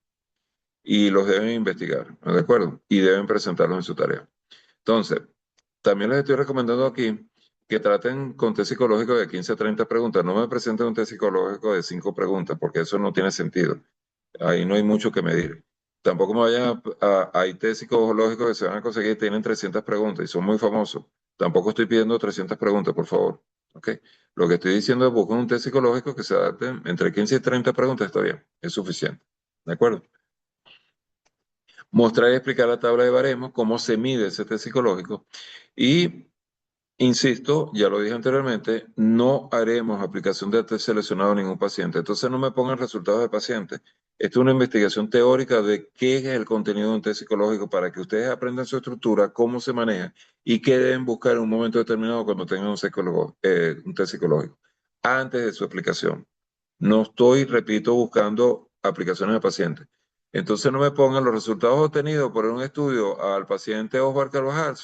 y los deben investigar, ¿no? ¿De acuerdo? Y deben presentarlos en su tarea. Entonces, también les estoy recomendando aquí que traten con test psicológico de 15 a 30 preguntas. No me presenten un test psicológico de 5 preguntas porque eso no tiene sentido. Ahí no hay mucho que medir. Tampoco me vayan hay test psicológicos que se van a conseguir, tienen 300 preguntas y son muy famosos. Tampoco estoy pidiendo 300 preguntas, por favor. ¿Ok? Lo que estoy diciendo es buscar un test psicológico que se adapte entre 15 y 30 preguntas, está bien, es suficiente. ¿De acuerdo? Mostrar y explicar la tabla de baremos, cómo se mide ese test psicológico y insisto, ya lo dije anteriormente, no haremos aplicación de test seleccionado a ningún paciente. Entonces no me pongan resultados de pacientes. Esto es una investigación teórica de qué es el contenido de un test psicológico para que ustedes aprendan su estructura, cómo se maneja y qué deben buscar en un momento determinado cuando tengan un test psicológico, antes de su aplicación. No estoy, repito, buscando aplicaciones de pacientes. Entonces no me pongan los resultados obtenidos por un estudio al paciente Osvaldo Carvajal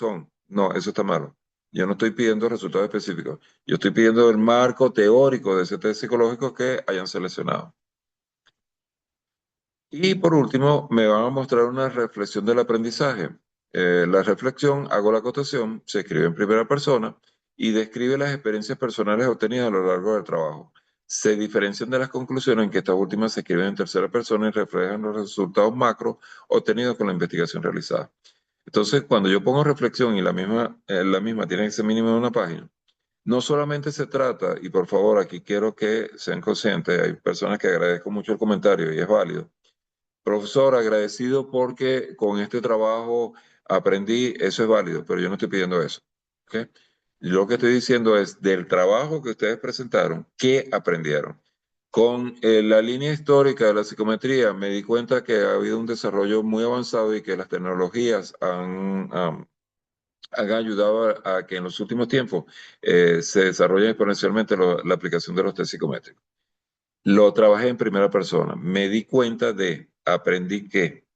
no, eso está malo. Yo no estoy pidiendo resultados específicos. Yo estoy pidiendo el marco teórico de ese test psicológico que hayan seleccionado. Y por último, me van a mostrar una reflexión del aprendizaje. La reflexión, hago la acotación, se escribe en primera persona y describe las experiencias personales obtenidas a lo largo del trabajo. Se diferencian de las conclusiones en que estas últimas se escriben en tercera persona y reflejan los resultados macro obtenidos con la investigación realizada. Entonces, cuando yo pongo reflexión y la misma tiene que ser mínimo de una página, no solamente se trata, y por favor aquí quiero que sean conscientes, hay personas que agradezco mucho el comentario y es válido. Profesor, agradecido porque con este trabajo aprendí, eso es válido, pero yo no estoy pidiendo eso. ¿Ok? Lo que estoy diciendo es del trabajo que ustedes presentaron, ¿qué aprendieron? Con la línea histórica de la psicometría me di cuenta que ha habido un desarrollo muy avanzado y que las tecnologías han ayudado a que en los últimos tiempos se desarrolle exponencialmente la aplicación de los test psicométricos. Lo trabajé en primera persona. Me di cuenta aprendí que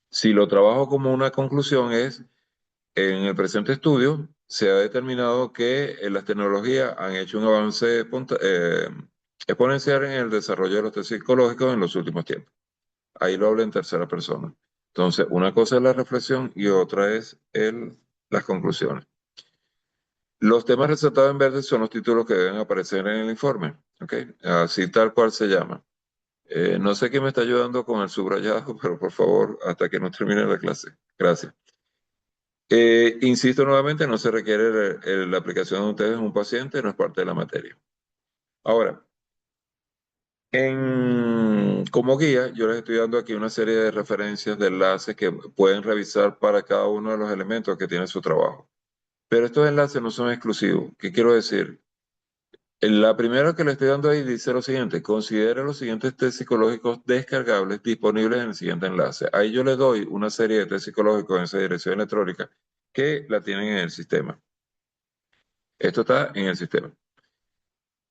si lo trabajo como una conclusión es, en el presente estudio se ha determinado que las tecnologías han hecho un avance exponencial en el desarrollo de los test psicológicos en los últimos tiempos. Ahí lo hablo en tercera persona. Entonces, una cosa es la reflexión y otra es el las conclusiones. Los temas resaltados en verde son los títulos que deben aparecer en el informe, ¿ok? Así tal cual se llama. No sé quién me está ayudando con el subrayado, pero por favor, hasta que no termine la clase. Gracias. Insisto nuevamente, no se requiere la aplicación de ustedes en un paciente, no es parte de la materia. Ahora, como guía, yo les estoy dando aquí una serie de referencias de enlaces que pueden revisar para cada uno de los elementos que tiene su trabajo. Pero estos enlaces no son exclusivos. ¿Qué quiero decir? La primera que le estoy dando ahí dice lo siguiente: considere los siguientes test psicológicos descargables disponibles en el siguiente enlace. Ahí yo le doy una serie de test psicológicos en esa dirección electrónica que la tienen en el sistema. Esto está en el sistema,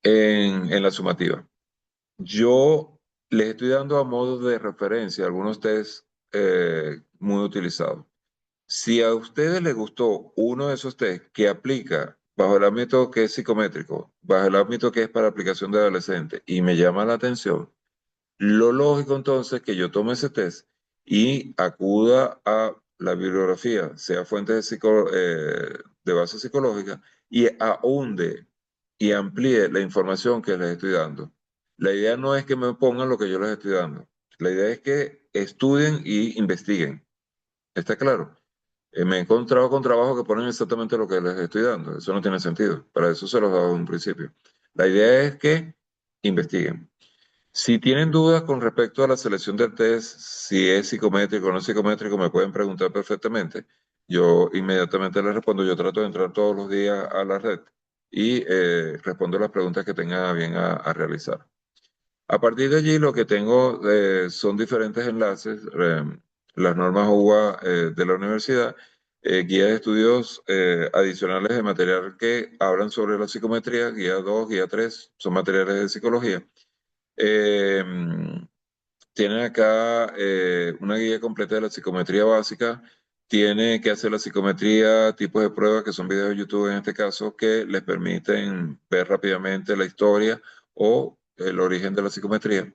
en la sumativa. Yo les estoy dando a modo de referencia algunos test muy utilizados. Si a ustedes les gustó uno de esos test que aplica bajo el ámbito que es psicométrico, bajo el ámbito que es para aplicación de adolescentes, y me llama la atención, lo lógico entonces es que yo tome ese test y acuda a la bibliografía, sea fuente de base psicológica, y ahonde y amplíe la información que les estoy dando. La idea no es que me pongan lo que yo les estoy dando. La idea es que estudien y investiguen. ¿Está claro? Me he encontrado con trabajos que ponen exactamente lo que les estoy dando. Eso no tiene sentido. Para eso se los daba en un principio. La idea es que investiguen. Si tienen dudas con respecto a la selección del test, si es psicométrico o no psicométrico, me pueden preguntar perfectamente. Yo inmediatamente les respondo. Yo trato de entrar todos los días a la red y respondo las preguntas que tenga bien a realizar. A partir de allí, lo que tengo son diferentes enlaces, las normas UBA de la universidad, guías de estudios adicionales de material que hablan sobre la psicometría, guía 2, guía 3, son materiales de psicología. Eh, Tienen acá una guía completa de la psicometría básica. Tiene que hacer la psicometría, tipos de pruebas, que son videos de YouTube en este caso, que les permiten ver rápidamente la historia o el origen de la psicometría.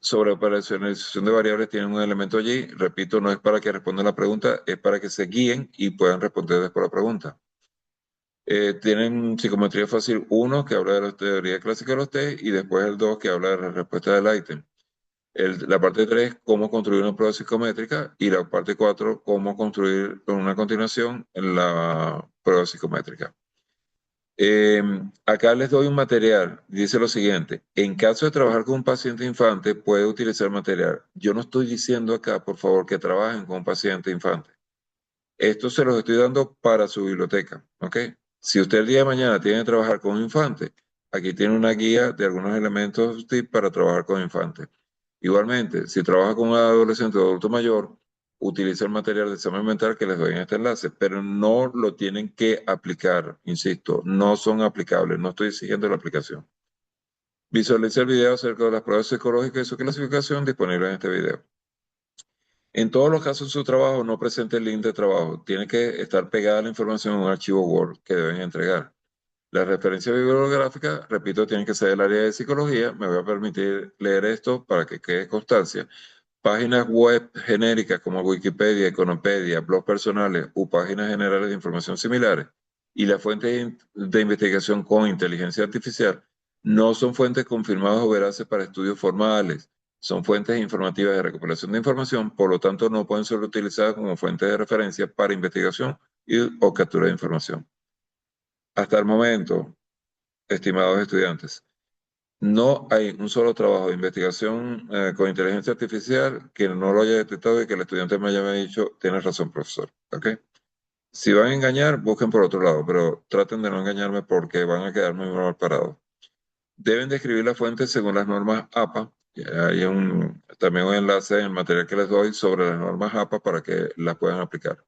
Sobre operacionalización de variables tienen un elemento allí. Repito, no es para que respondan la pregunta, es para que se guíen y puedan responder después la pregunta. Tienen psicometría fácil 1, que habla de la teoría clásica de los test, y después el 2, que habla de la respuesta del ítem. La parte 3, cómo construir una prueba psicométrica, y la parte 4, cómo construir una continuación en la prueba psicométrica. Acá les doy un material, dice lo siguiente: en caso de trabajar con un paciente infante, puede utilizar material. Yo no estoy diciendo acá, por favor, que trabajen con un paciente infante. Esto se los estoy dando para su biblioteca, ¿ok? Si usted el día de mañana tiene que trabajar con un infante, aquí tiene una guía de algunos elementos tip para trabajar con infantes. Igualmente, si trabaja con un adolescente o adulto mayor, utiliza el material de examen mental que les doy en este enlace, pero no lo tienen que aplicar, insisto, no son aplicables, no estoy exigiendo la aplicación. Visualice el video acerca de las pruebas psicológicas y su clasificación disponible en este video. En todos los casos, su trabajo no presenta el link de trabajo. Tiene que estar pegada la información en un archivo Word que deben entregar. La referencia bibliográfica, repito, tiene que ser del área de psicología. Me voy a permitir leer esto para que quede constancia. Páginas web genéricas como Wikipedia, Econopedia, blogs personales u páginas generales de información similares y las fuentes de investigación con inteligencia artificial no son fuentes confirmadas o veraces para estudios formales. Son fuentes informativas de recopilación de información, por lo tanto no pueden ser utilizadas como fuentes de referencia para investigación o captura de información. Hasta el momento, estimados estudiantes, no hay un solo trabajo de investigación con inteligencia artificial que no lo haya detectado y que el estudiante me haya dicho: tienes razón, profesor. ¿Ok? Si van a engañar, busquen por otro lado, pero traten de no engañarme porque van a quedar muy mal parados. Deben describir la fuente según las normas APA. Hay también un enlace en el material que les doy sobre las normas APA para que las puedan aplicar.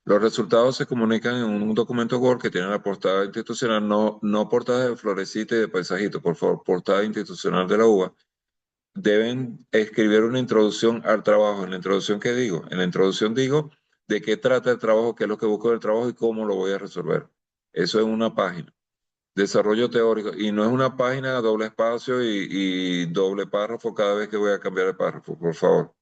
Los resultados se comunican en un documento Word que tiene la portada institucional, no portada de florecita y de paisajito, por favor, portada institucional de la UBA. Deben escribir una introducción al trabajo. En la introducción, ¿qué digo? En la introducción digo de qué trata el trabajo, qué es lo que busco del trabajo y cómo lo voy a resolver. Eso es una página. Desarrollo teórico. Y no es una página doble espacio y doble párrafo cada vez que voy a cambiar el párrafo, por favor.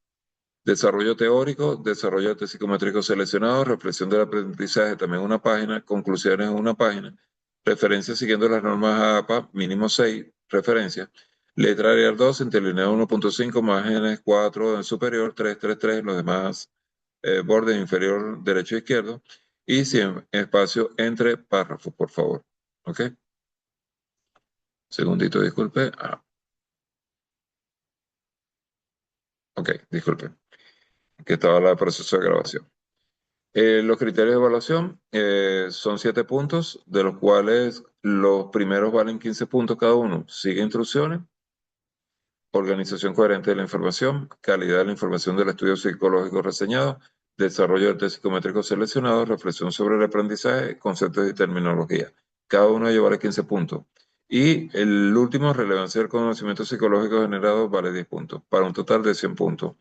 Desarrollo teórico, desarrollo de test psicométrico seleccionado, reflexión del aprendizaje, también una página, conclusiones en una página, referencias siguiendo las normas APA, mínimo 6 referencias, letra Arial 2, interlineado 1.5, márgenes 4 en superior, 3 en los demás bordes inferior derecho e izquierdo, y sin espacio entre párrafos, por favor. ¿Ok? Segundito, disculpe. Ok, disculpe, que estaba el proceso de grabación. Los criterios de evaluación son 7 puntos, de los cuales los primeros valen 15 puntos cada uno. Sigue instrucciones, organización coherente de la información, calidad de la información del estudio psicológico reseñado, desarrollo del test psicométrico seleccionado, reflexión sobre el aprendizaje, conceptos y terminología. Cada uno de ellos vale 15 puntos. Y el último, relevancia del conocimiento psicológico generado, vale 10 puntos, para un total de 100 puntos.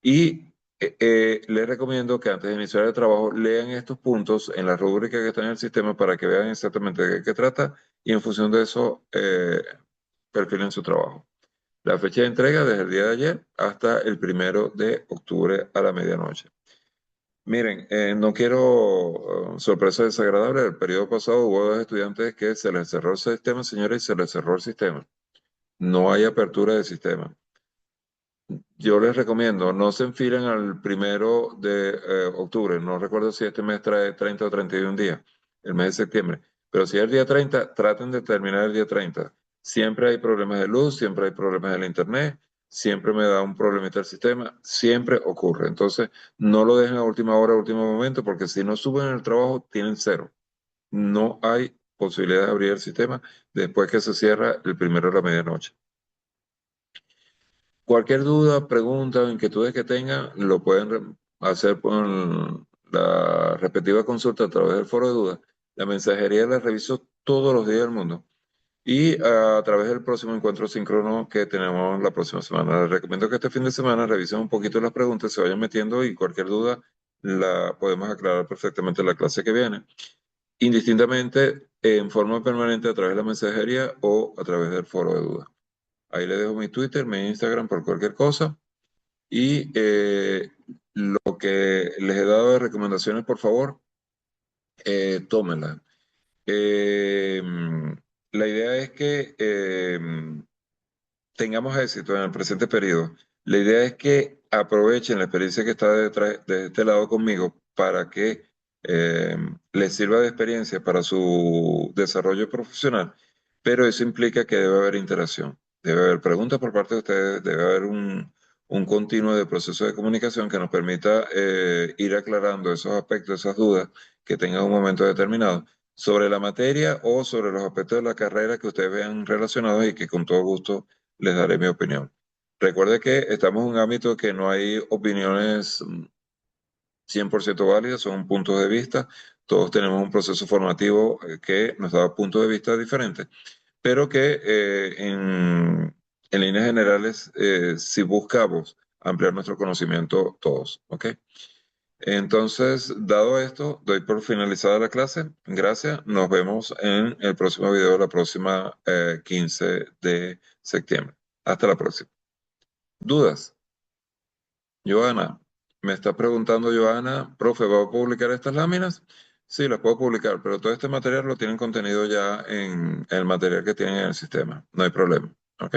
Y les recomiendo que antes de iniciar el trabajo lean estos puntos en la rúbrica que está en el sistema para que vean exactamente de qué trata y en función de eso perfilen su trabajo. La fecha de entrega desde el día de ayer hasta el 1 de octubre a la medianoche. Miren, no quiero sorpresa desagradable. El periodo pasado hubo 2 estudiantes que se les cerró el sistema, señores, y se les cerró el sistema. No hay apertura de sistema. Yo les recomiendo, no se enfilen al 1 de octubre. No recuerdo si este mes trae 30 o 31 días, el mes de septiembre. Pero si es el día 30, traten de terminar el día 30. Siempre hay problemas de luz, siempre hay problemas del internet, siempre me da un problemita el sistema, siempre ocurre. Entonces, no lo dejen a última hora, a último momento, porque si no suben el trabajo, tienen cero. No hay posibilidad de abrir el sistema después que se cierra el 1 de la medianoche. Cualquier duda, pregunta o inquietudes que tengan, lo pueden hacer por la respectiva consulta a través del foro de dudas. La mensajería la reviso todos los días del mundo y a través del próximo encuentro síncrono que tenemos la próxima semana. Les recomiendo que este fin de semana revisen un poquito las preguntas, se vayan metiendo y cualquier duda la podemos aclarar perfectamente en la clase que viene, indistintamente en forma permanente a través de la mensajería o a través del foro de dudas. Ahí les dejo mi Twitter, mi Instagram por cualquier cosa. Y lo que les he dado de recomendaciones, por favor, tómenlas. Eh, la idea es que tengamos éxito en el presente periodo. La idea es que aprovechen la experiencia que está detrás de este lado conmigo para que les sirva de experiencia para su desarrollo profesional, pero eso implica que debe haber interacción, debe haber preguntas por parte de ustedes, debe haber un continuo de proceso de comunicación que nos permita ir aclarando esos aspectos, esas dudas que tengan un momento determinado sobre la materia o sobre los aspectos de la carrera que ustedes vean relacionados y que con todo gusto les daré mi opinión. Recuerde que estamos en un ámbito que no hay opiniones 100% válidas, son puntos de vista. Todos tenemos un proceso formativo que nos da puntos de vista diferentes, pero que en líneas generales si buscamos ampliar nuestro conocimiento todos, ¿ok? Entonces, dado esto, doy por finalizada la clase. Gracias. Nos vemos en el próximo video, la próxima 15 de septiembre. Hasta la próxima. ¿Dudas? Joana, me está preguntando Joana, profe, ¿va a publicar estas láminas? Sí, las puedo publicar, pero todo este material lo tienen contenido ya en el material que tienen en el sistema. No hay problema. ¿Ok?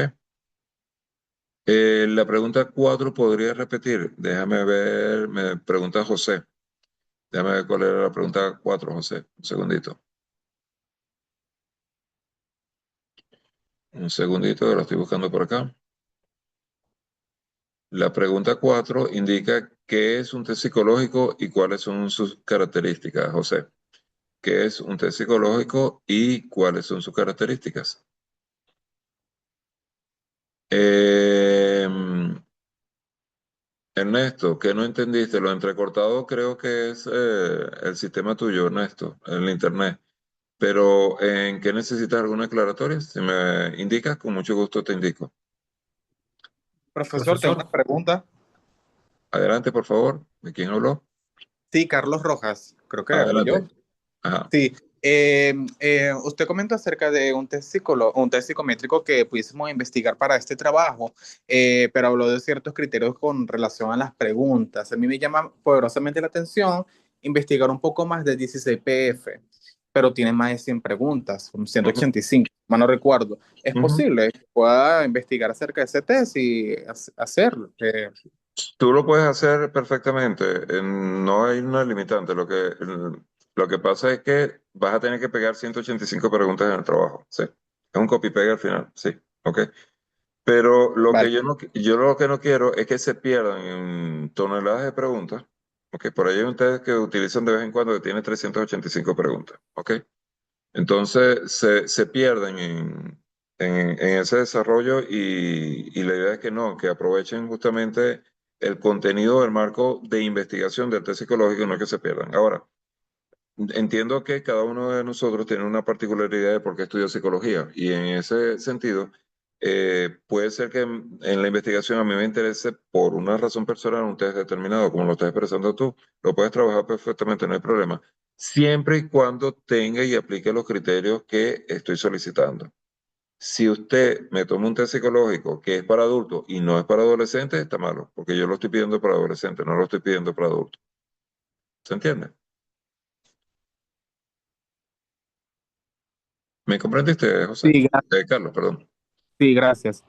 La pregunta 4 podría repetir. Déjame ver, me pregunta José. Déjame ver cuál era la pregunta 4, José. Un segundito. Un segundito, que lo estoy buscando por acá. La pregunta 4 indica qué es un test psicológico y cuáles son sus características, José. ¿Qué es un test psicológico y cuáles son sus características? Eh, Ernesto, ¿qué no entendiste? Lo entrecortado creo que es el sistema tuyo, Ernesto, el internet. Pero ¿en qué necesitas alguna aclaratoria? Si me indicas, con mucho gusto te indico. Profesor, tengo una Profesor, pregunta. Adelante, por favor. ¿De quién habló? Sí, Carlos Rojas, creo que hablo yo. Adelante. Ajá. Sí, Usted comentó acerca de un test psicométrico que pudiésemos investigar para este trabajo, pero habló de ciertos criterios con relación a las preguntas. A mí me llama poderosamente la atención investigar un poco más de 16 PF, pero tiene más de 100 preguntas, como Ujú, 185, más no recuerdo. ¿Es ujú. posible que pueda investigar acerca de ese test y hacerlo? Tú lo puedes hacer perfectamente, no hay una limitante. Lo que pasa es que vas a tener que pegar 185 preguntas en el trabajo, ¿sí? Es un copy-paste al final, sí, ok. Pero Vale. yo lo que no quiero es que se pierdan en toneladas de preguntas, ok. Por ahí hay ustedes que utilizan de vez en cuando que tiene 385 preguntas, ok. Entonces se pierden en ese desarrollo y la idea es que no, que aprovechen justamente el contenido del marco de investigación del test psicológico y no que se pierdan. Ahora, entiendo que cada uno de nosotros tiene una particularidad de por qué estudia psicología y en ese sentido puede ser que en la investigación a mí me interese por una razón personal un test determinado, como lo estás expresando tú, lo puedes trabajar perfectamente, no hay problema, siempre y cuando tenga y aplique los criterios que estoy solicitando. Si usted me toma un test psicológico que es para adultos y no es para adolescentes, está malo, porque yo lo estoy pidiendo para adolescentes, no lo estoy pidiendo para adultos. ¿Se entiende? ¿Me comprendiste, José? Sí, Carlos, perdón. sí, gracias.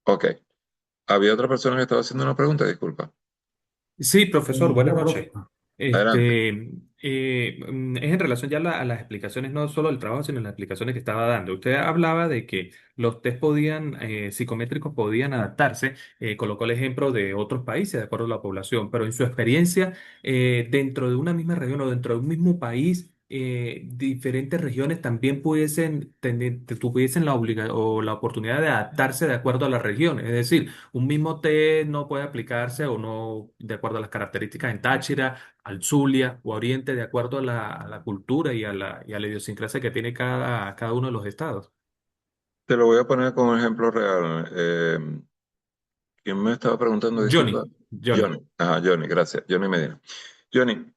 Ok. Había otra persona que estaba haciendo una pregunta, disculpa. Sí, profesor, buenas Bueno, noches. Adelante. Es en relación ya a las explicaciones, no solo del trabajo, sino las explicaciones que estaba dando. Usted hablaba de que los test psicométricos podían adaptarse, colocó el ejemplo de otros países de acuerdo a la población, pero en su experiencia, dentro de una misma región o dentro de un mismo país, diferentes regiones también tuviesen o la oportunidad de adaptarse de acuerdo a la región. Es decir, un mismo té no puede aplicarse o no de acuerdo a las características en Táchira, al Zulia o a Oriente, de acuerdo a la cultura y a la idiosincrasia que tiene cada uno de los estados. Te lo voy a poner con un ejemplo real. ¿Quién me estaba preguntando? Disculpa. Johnny. Johnny. Ajá, Johnny, gracias. Johnny Medina. Johnny,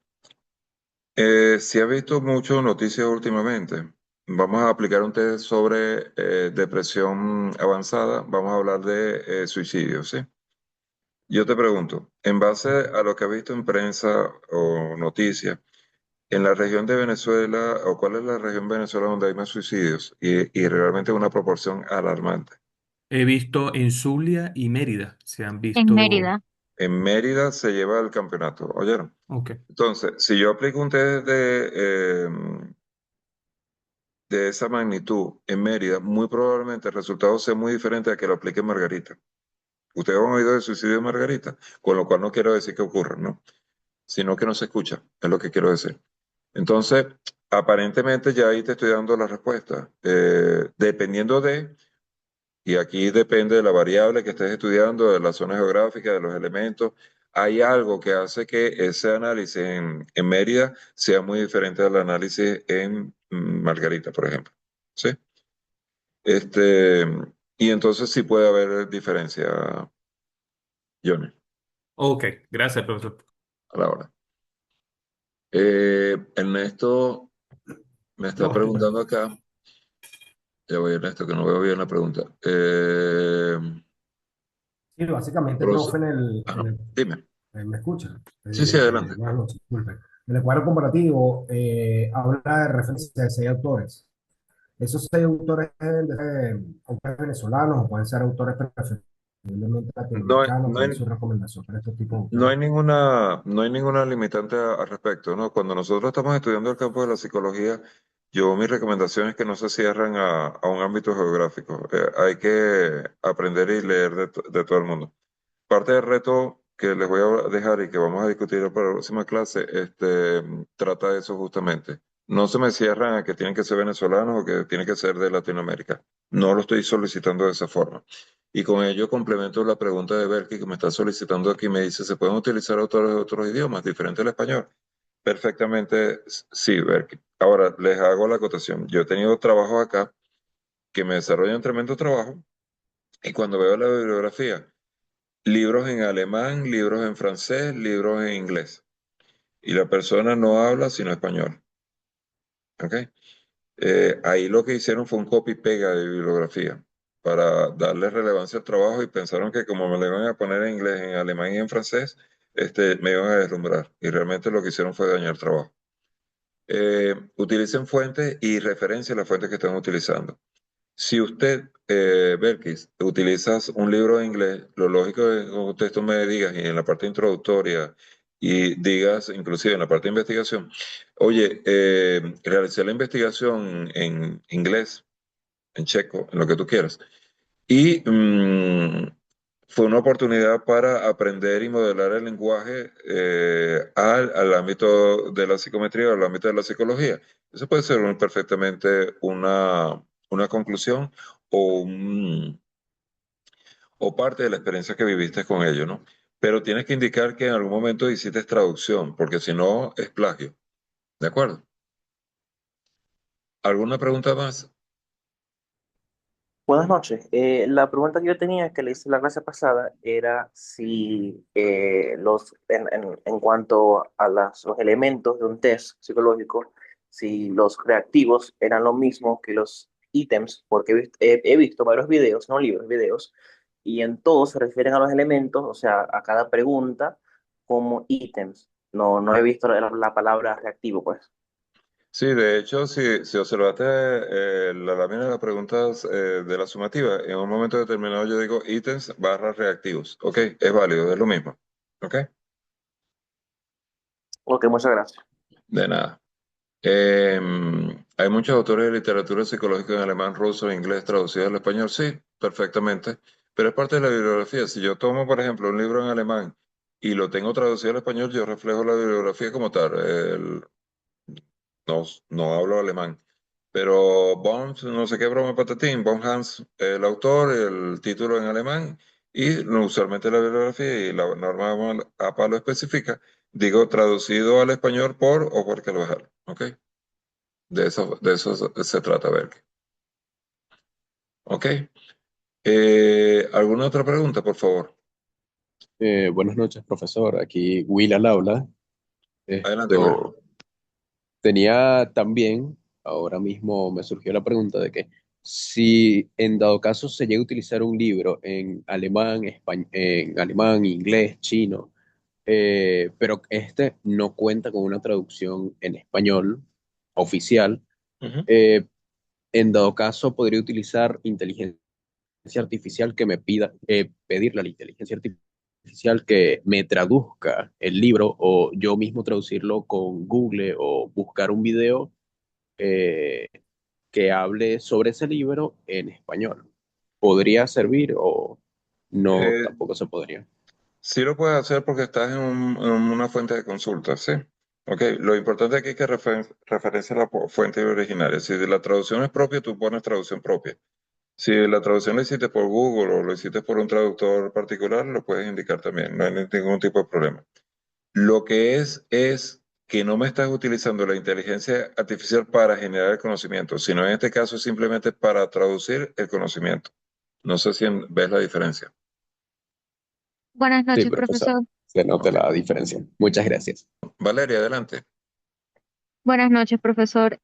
si has visto mucho noticias últimamente, vamos a aplicar un test sobre depresión avanzada. Vamos a hablar de suicidio, ¿sí? Yo te pregunto, en base a lo que has visto en prensa o noticias, en la región de Venezuela, o cuál es la región de Venezuela donde hay más suicidios y realmente una proporción alarmante. He visto en Zulia y Mérida, se han en visto. Mérida. En Mérida se lleva el campeonato, ¿oyeron? Ok. Entonces, si yo aplico un test de esa magnitud en Mérida, muy probablemente el resultado sea muy diferente a que lo aplique en Margarita. Ustedes han oído del suicidio de Margarita, con lo cual no quiero decir que ocurra, ¿no? Sino que no se escucha, es lo que quiero decir. Entonces, aparentemente ya ahí te estoy dando la respuesta. Dependiendo de, y aquí depende de la variable que estés estudiando, de la zona geográfica, de los elementos, hay algo que hace que ese análisis en Mérida sea muy diferente al análisis en Margarita, por ejemplo. ¿Sí? Este, y entonces sí puede haber diferencia, Johnny, Ok, gracias, profesor. a la hora. Ernesto me está No, estoy. preguntando acá. Ya voy, Ernesto, que no veo bien la pregunta. Sí, básicamente, profe, Ajá, dime. ¿me escucha? Sí, sí, adelante. Buenas noches, disculpe. En el cuadro comparativo habla de referencia de 6 autores. Esos 6 autores deben de ser autores venezolanos o pueden ser autores preferiblemente latinoamericanos. No ¿Cuál es hay, su recomendación para estos tipos de no hay autores? no hay ninguna limitante al respecto, ¿no? Cuando nosotros estamos estudiando el campo de la psicología, yo mi recomendación es que no se cierren a un ámbito geográfico. Hay que aprender y leer de todo el mundo. Parte del reto que les voy a dejar y que vamos a discutir para la próxima clase, trata de eso justamente. No se me cierran a que tienen que ser venezolanos o que tienen que ser de Latinoamérica. No lo estoy solicitando de esa forma. Y con ello complemento la pregunta de Berky que me está solicitando aquí. Me dice, ¿se pueden utilizar autores de otros idiomas diferentes al español? Perfectamente, sí, Berky. Ahora, les hago la acotación. Yo he tenido trabajos acá que me desarrollan tremendo trabajo y cuando veo la bibliografía, libros en alemán, libros en francés, libros en inglés. Y la persona no habla sino español. ¿ok? Ahí lo que hicieron fue un copy-pega de bibliografía para darle relevancia al trabajo y pensaron que como me lo iban a poner en inglés, en alemán y en francés, me iban a deslumbrar. Y realmente lo que hicieron fue dañar el trabajo. Utilicen fuentes y referencien las fuentes que están utilizando. Si usted, Belkis, utilizas un libro en inglés, lo lógico es que usted tú me digas y en la parte introductoria y digas, inclusive en la parte de investigación, oye, realicé la investigación en inglés, en checo, en lo que tú quieras, y fue una oportunidad para aprender y modelar el lenguaje al ámbito de la psicometría o al ámbito de la psicología. Eso puede ser perfectamente una conclusión o, o parte de la experiencia que viviste con ello, ¿no? Pero tienes que indicar que en algún momento hiciste traducción, porque si no es plagio. ¿De acuerdo? ¿Alguna pregunta más? Buenas noches. La pregunta que yo tenía que le hice la clase pasada era si en cuanto a los elementos de un test psicológico, si los reactivos eran lo mismo que los ítems, porque he visto varios videos, no libros, videos, y en todos se refieren a los elementos, o sea, a cada pregunta como ítems. No he visto la palabra reactivo, pues. Sí, de hecho, si observaste la lámina de las preguntas de la sumativa, en un momento determinado yo digo ítems barra reactivos. Ok, es válido, es lo mismo. Ok, Ok, muchas gracias. de nada. Hay muchos autores de literatura psicológica en alemán, ruso e inglés traducidos al español. Sí, perfectamente. Pero es parte de la bibliografía. Si yo tomo, por ejemplo, un libro en alemán y lo tengo traducido al español, yo reflejo la bibliografía como tal. No hablo alemán. Pero Bones, no sé qué broma patatín, Von Hans, el autor, el título en alemán y usualmente la bibliografía y la norma APA lo especifica, digo traducido al español por o por Carvajal, ¿ok? De eso se trata, Berke. ¿Ok? ¿Alguna otra pregunta, por favor? Buenas noches, profesor. Aquí Will al habla. Adelante, Will. Esto tenía también, ahora mismo me surgió la pregunta de que si en dado caso se llega a utilizar un libro en alemán, en alemán, inglés, chino, pero este no cuenta con una traducción en español oficial, Ujú. eh, en dado caso podría utilizar inteligencia artificial que me pedirle a la inteligencia artificial que me traduzca el libro o yo mismo traducirlo con Google o buscar un video eh, que hable sobre ese libro en español. ¿Podría servir o no? Eh, Tampoco se podría. Sí lo puedes hacer porque estás en una fuente de consulta, ¿sí? Ok, lo importante aquí es que referencia a la fuente originaria. Si la traducción es propia, tú pones traducción propia. Si la traducción la hiciste por Google o lo hiciste por un traductor particular, lo puedes indicar también, no hay ningún tipo de problema. Lo que es que no me estás utilizando la inteligencia artificial para generar el conocimiento, sino en este caso simplemente para traducir el conocimiento. No sé si ves la diferencia. Buenas Sí, noches, profesor. profesor. Se nota Ok. la diferencia. Muchas gracias. Valeria, adelante. Buenas noches, profesor.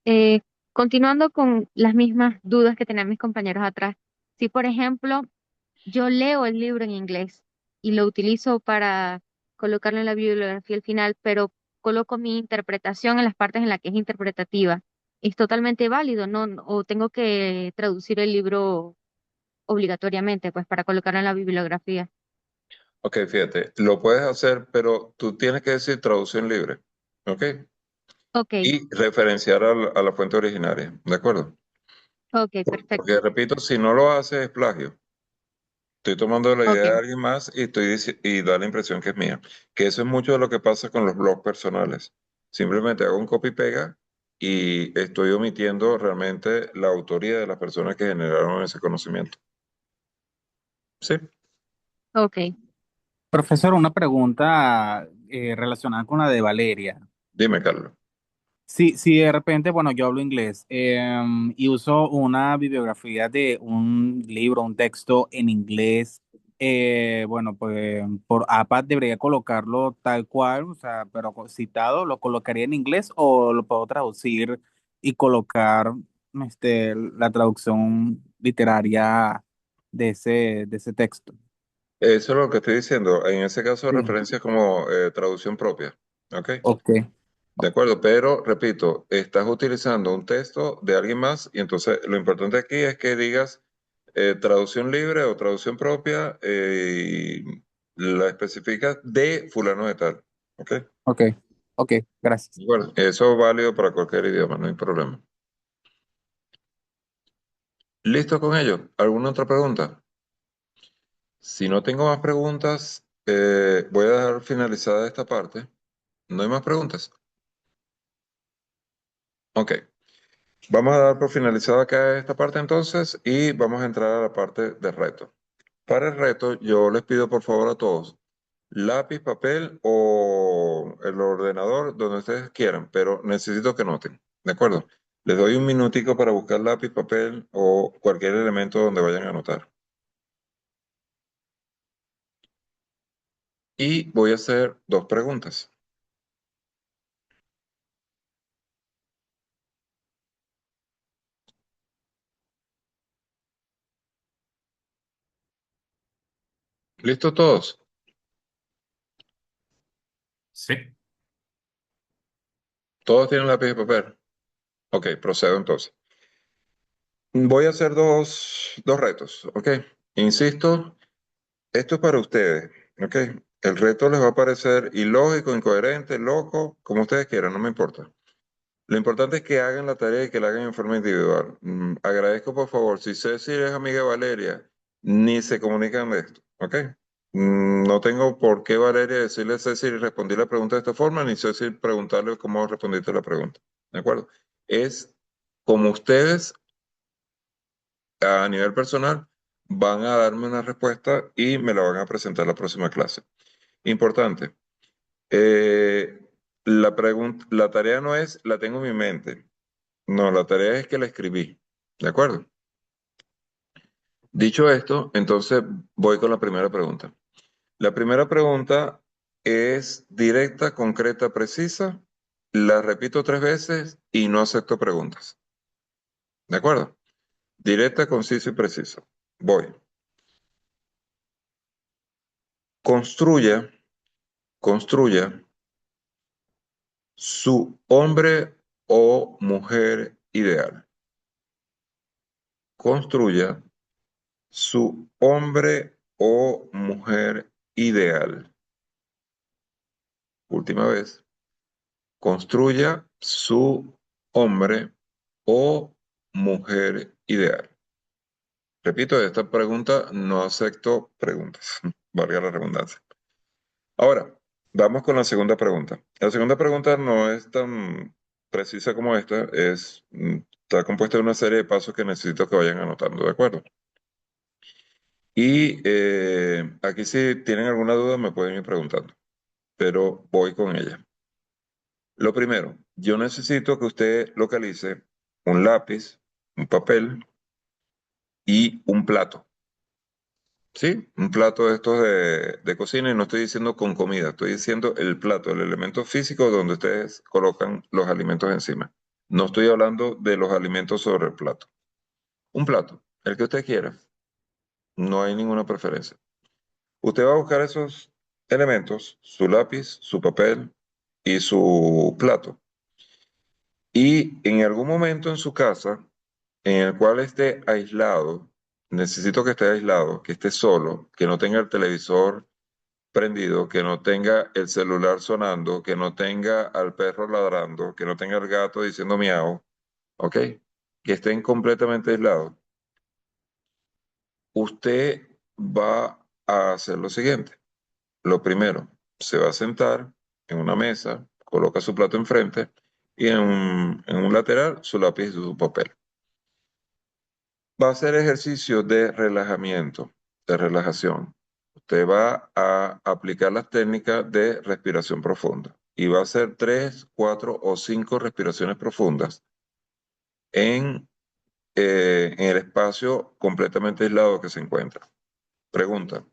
Continuando con las mismas dudas que tenían mis compañeros atrás. Si, por ejemplo, yo leo el libro en inglés y lo utilizo para colocarlo en la bibliografía al final, pero coloco mi interpretación en las partes en las que es interpretativa, ¿es totalmente válido, no? ¿O tengo que traducir el libro obligatoriamente, pues, para colocarlo en la bibliografía? Ok, fíjate, lo puedes hacer, pero tú tienes que decir traducción libre, ¿ok? Ok, Y referenciar a la fuente originaria, ¿de acuerdo? ok, Porque, perfecto. repito, si no lo haces es plagio. Estoy tomando la idea de Ok. alguien más y da la impresión que es mía. Que eso es mucho de lo que pasa con los blogs personales. Simplemente hago un copy-pega y estoy omitiendo realmente la autoría de las personas que generaron ese conocimiento. ¿Sí? Ok. Profesor, una pregunta relacionada con la de Valeria. Dime, Carlos. Si de repente, bueno, yo hablo inglés y uso una bibliografía de un libro, un texto en inglés, bueno, pues por APA debería colocarlo tal cual, o sea, pero citado, ¿lo colocaría en inglés o lo puedo traducir y colocar la traducción literaria de ese texto. Eso es lo que estoy diciendo. En ese caso, Sí. referencias como traducción propia. ¿Ok? Ok, De acuerdo, pero repito, estás utilizando un texto de alguien más y entonces lo importante aquí es que digas traducción libre o traducción propia y la especificas de fulano de tal. ¿Ok? ok, ok, gracias. De acuerdo. Eso es válido para cualquier idioma, no hay problema. ¿Listo con ello? ¿Alguna otra pregunta? Si no tengo más preguntas, voy a dejar finalizada esta parte. ¿No hay más preguntas? Ok. Vamos a dar por finalizada acá esta parte entonces y vamos a entrar a la parte de reto. Para el reto, yo les pido por favor a todos lápiz, papel o el ordenador donde ustedes quieran, pero necesito que noten, ¿de acuerdo? Les doy un minutico para buscar lápiz, papel o cualquier elemento donde vayan a anotar. Y voy a hacer dos preguntas. ¿Listos todos? Sí. ¿Todos tienen lápiz y papel? Ok, procedo entonces. Voy a hacer dos retos, ¿ok? Insisto, esto es para ustedes, ¿ok? El reto les va a parecer ilógico, incoherente, loco, como ustedes quieran, no me importa. Lo importante es que hagan la tarea y que la hagan en forma individual. Agradezco, por favor, si Ceci es amiga de Valeria, ni se comunican de esto, ¿ok? No tengo por qué Valeria decirle a Ceci respondí la pregunta de esta forma, ni Ceci preguntarle cómo respondiste la pregunta, ¿de acuerdo? Es como ustedes a nivel personal van a darme una respuesta y me la van a presentar la próxima clase. Importante. eh, la tarea no es la tengo en mi mente. No, la tarea es que la escribí. ¿De acuerdo? Dicho esto, entonces voy con la primera pregunta. La primera pregunta es directa, concreta, precisa. La repito 3 veces y no acepto preguntas. ¿De acuerdo? Directa, concisa y precisa. Voy. Construya, construya su hombre o mujer ideal. Construya su hombre o mujer ideal. Última vez. Construya su hombre o mujer ideal. Repito, de esta pregunta no acepto preguntas, valga la redundancia. Ahora, vamos con la segunda pregunta. La segunda pregunta no es tan precisa como esta, está compuesta de una serie de pasos que necesito que vayan anotando, ¿de acuerdo? Y aquí si tienen alguna duda me pueden ir preguntando, pero voy con ella. Lo primero, yo necesito que usted localice un lápiz, un papel y un plato. ¿Sí? Un plato de estos de cocina y no estoy diciendo con comida, estoy diciendo el plato, el elemento físico donde ustedes colocan los alimentos encima. No estoy hablando de los alimentos sobre el plato. Un plato, el que usted quiera. No hay ninguna preferencia. Usted va a buscar esos elementos, su lápiz, su papel y su plato. Y en algún momento en su casa, en el cual esté aislado, necesito que esté aislado, que esté solo, que no tenga el televisor prendido, que no tenga el celular sonando, que no tenga al perro ladrando, que no tenga el gato diciendo miau, ¿ok? Que estén completamente aislados. Usted va a hacer lo siguiente. Lo primero, se va a sentar en una mesa, coloca su plato enfrente y en un lateral su lápiz y su papel. Va a hacer ejercicio de relajamiento, de relajación. Usted va a aplicar las técnicas de respiración profunda y va a hacer 3, 4 o 5 respiraciones profundas en, en el espacio completamente aislado que se encuentra. Pregunta,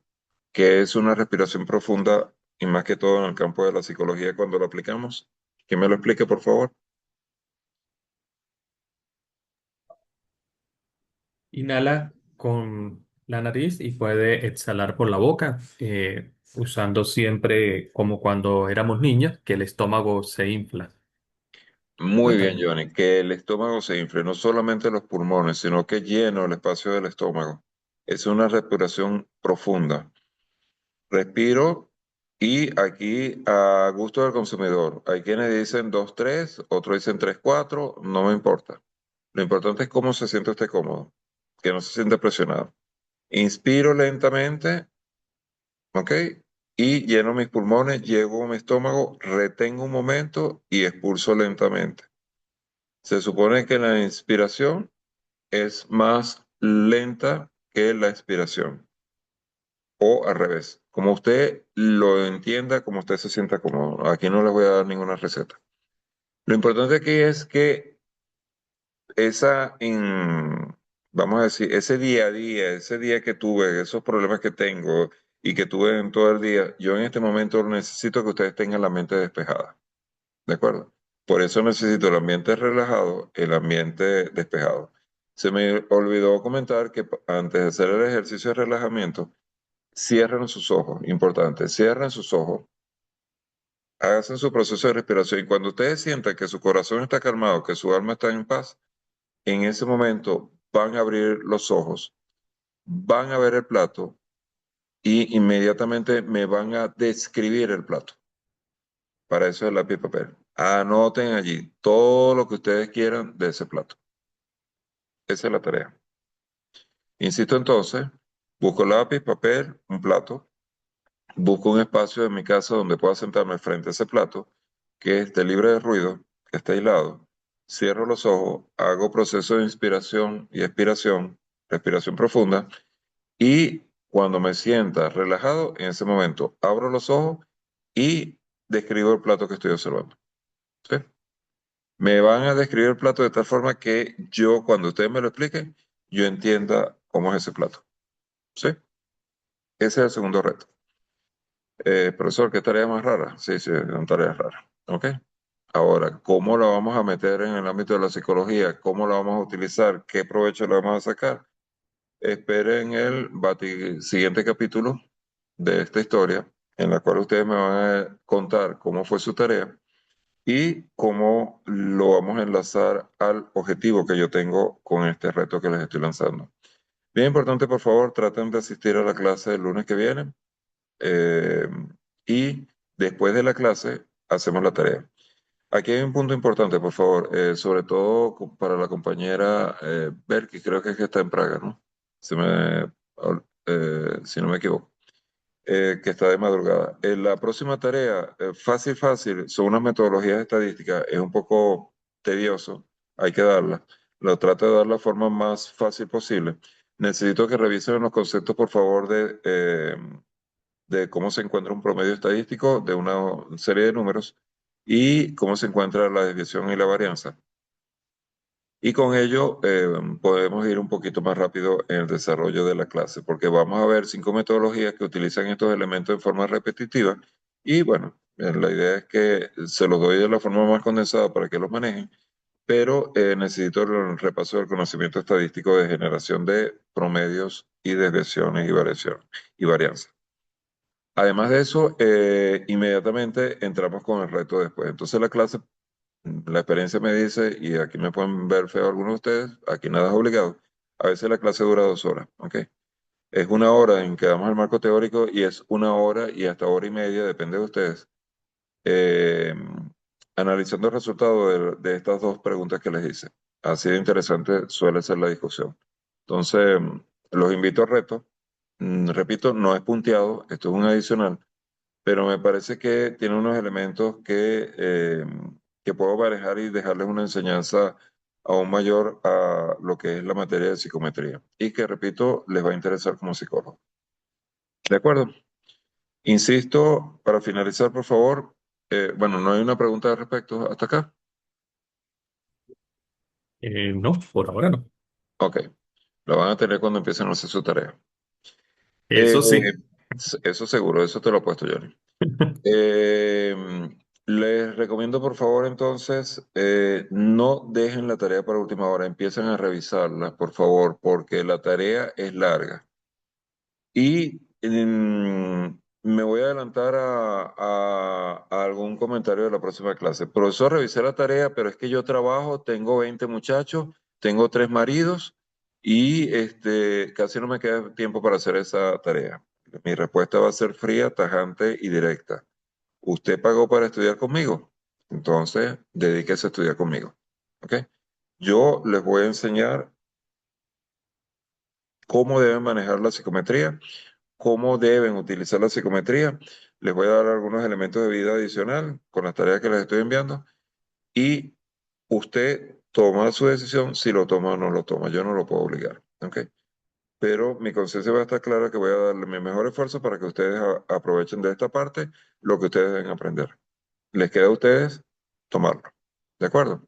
¿qué es una respiración profunda y más que todo en el campo de la psicología cuando lo aplicamos? Que me lo explique, por favor. Inhala con la nariz y puede exhalar por la boca, usando siempre como cuando éramos niños, que el estómago se infla. Muy bien, Trátalo. Johnny, que el estómago se infle, no solamente los pulmones, sino que lleno el espacio del estómago. Es una respiración profunda. Respiro y aquí a gusto del consumidor. Hay quienes dicen 2 3, otros dicen 3 4, no me importa. Lo importante es cómo se siente usted cómodo, que no se siente presionado. Inspiro lentamente, ¿ok? Y lleno mis pulmones, llevo mi estómago, retengo un momento y expulso lentamente. Se supone que la inspiración es más lenta que la expiración, o al revés, como usted lo entienda, como usted se sienta cómodo. Aquí no les voy a dar ninguna receta. Lo importante aquí es que vamos a decir, ese día a día, ese día que tuve, esos problemas que tengo y que tuve en todo el día, yo en este momento necesito que ustedes tengan la mente despejada, ¿de acuerdo? Por eso necesito el ambiente relajado, el ambiente despejado. Se me olvidó comentar que antes de hacer el ejercicio de relajamiento, cierren sus ojos, importante, cierren sus ojos, hagan su proceso de respiración y cuando ustedes sientan que su corazón está calmado, que su alma está en paz, en ese momento van a abrir los ojos, van a ver el plato y inmediatamente me van a describir el plato. Para eso es lápiz y papel. Anoten allí todo lo que ustedes quieran de ese plato. Esa es la tarea. Insisto entonces, busco lápiz, papel, un plato, busco un espacio en mi casa donde pueda sentarme frente a ese plato, que esté libre de ruido, que esté aislado. Cierro los ojos, hago proceso de inspiración y expiración, respiración profunda, y cuando me sienta relajado, en ese momento abro los ojos y describo el plato que estoy observando. ¿Sí? Me van a describir el plato de tal forma que yo, cuando ustedes me lo expliquen, yo entienda cómo es ese plato. ¿Sí? Ese es el segundo reto. Profesor, ¿qué tarea más rara? Sí, sí, son tareas raras. ¿Ok? Ahora, ¿cómo la vamos a meter en el ámbito de la psicología? ¿Cómo la vamos a utilizar? ¿Qué provecho le vamos a sacar? Esperen el siguiente capítulo de esta historia, en la cual ustedes me van a contar cómo fue su tarea y cómo lo vamos a enlazar al objetivo que yo tengo con este reto que les estoy lanzando. Bien importante, por favor, traten de asistir a la clase el lunes que viene. Eh, y después de la clase hacemos la tarea. Aquí hay un punto importante, por favor, sobre todo para la compañera Berky, creo que es que está en Praga, ¿no? Si no me equivoco, que está de madrugada. La próxima tarea, fácil, fácil, son unas metodologías estadísticas, es un poco tedioso, hay que darla. Lo trato de dar la forma más fácil posible. Necesito que revisen los conceptos, por favor, de cómo se encuentra un promedio estadístico de una serie de números y cómo se encuentra la desviación y la varianza. Y con ello podemos ir un poquito más rápido en el desarrollo de la clase, porque vamos a ver 5 metodologías que utilizan estos elementos en forma repetitiva y bueno, la idea es que se los doy de la forma más condensada para que los manejen, pero necesito el repaso del conocimiento estadístico de generación de promedios y desviaciones y varianza. Además de eso, inmediatamente entramos con el reto después. Entonces la clase, la experiencia me dice, y aquí me pueden ver feo algunos de ustedes, aquí nada es obligado. A veces la clase dura 2 horas, ¿ok? Es 1 hora en que damos el marco teórico y es 1 hora y hasta hora y media, depende de ustedes, eh, analizando el resultado de estas dos preguntas que les hice. Así de interesante suele ser la discusión. Entonces, los invito al reto. Repito, no es punteado, esto es un adicional, pero me parece que tiene unos elementos que puedo manejar y dejarles una enseñanza aún mayor a lo que es la materia de psicometría y que, repito, les va a interesar como psicólogo. ¿De acuerdo? Insisto, para finalizar, por favor, bueno, no hay una pregunta al respecto hasta acá. No, por ahora no. Ok, la van a tener cuando empiecen a hacer su tarea. Eh, Eso sí. eso seguro, eso te lo he puesto, Johnny. Eh, Les recomiendo por favor entonces no dejen la tarea para última hora, empiecen a revisarla por favor, porque la tarea es larga. Y me voy a adelantar a algún comentario de la próxima clase. Profesor, revisé la tarea, pero es que yo trabajo, tengo 20 muchachos, tengo 3 maridos y casi no me queda tiempo para hacer esa tarea. Mi respuesta va a ser fría, tajante y directa. Usted pagó para estudiar conmigo, entonces dedíquese a estudiar conmigo. ¿Ok? Yo les voy a enseñar cómo deben manejar la psicometría, cómo deben utilizar la psicometría. Les voy a dar algunos elementos de vida adicional con las tareas que les estoy enviando y usted toma su decisión si lo toma o no lo toma. Yo no lo puedo obligar. ¿Ok? Pero mi conciencia va a estar clara que voy a darle mi mejor esfuerzo para que ustedes aprovechen de esta parte lo que ustedes deben aprender. Les queda a ustedes tomarlo. ¿De acuerdo?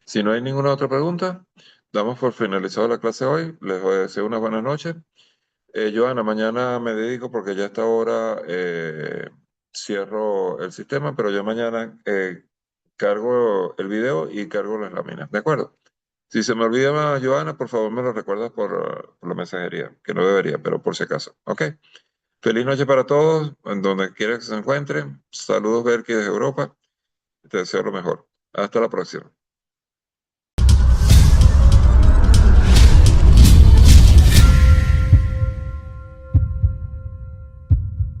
Si no hay ninguna otra pregunta, damos por finalizado la clase hoy. Les deseo unas buenas noches. Joana, mañana me dedico porque ya a esta hora cierro el sistema, pero yo mañana cargo el video y cargo las láminas. ¿De acuerdo? Si se me olvida, Joana, por favor me lo recuerdas por la mensajería, que no debería, pero por si acaso. ¿Ok? Feliz noche para todos, en donde quiera que se encuentren. Saludos, Berky, desde Europa. Te deseo lo mejor. Hasta la próxima.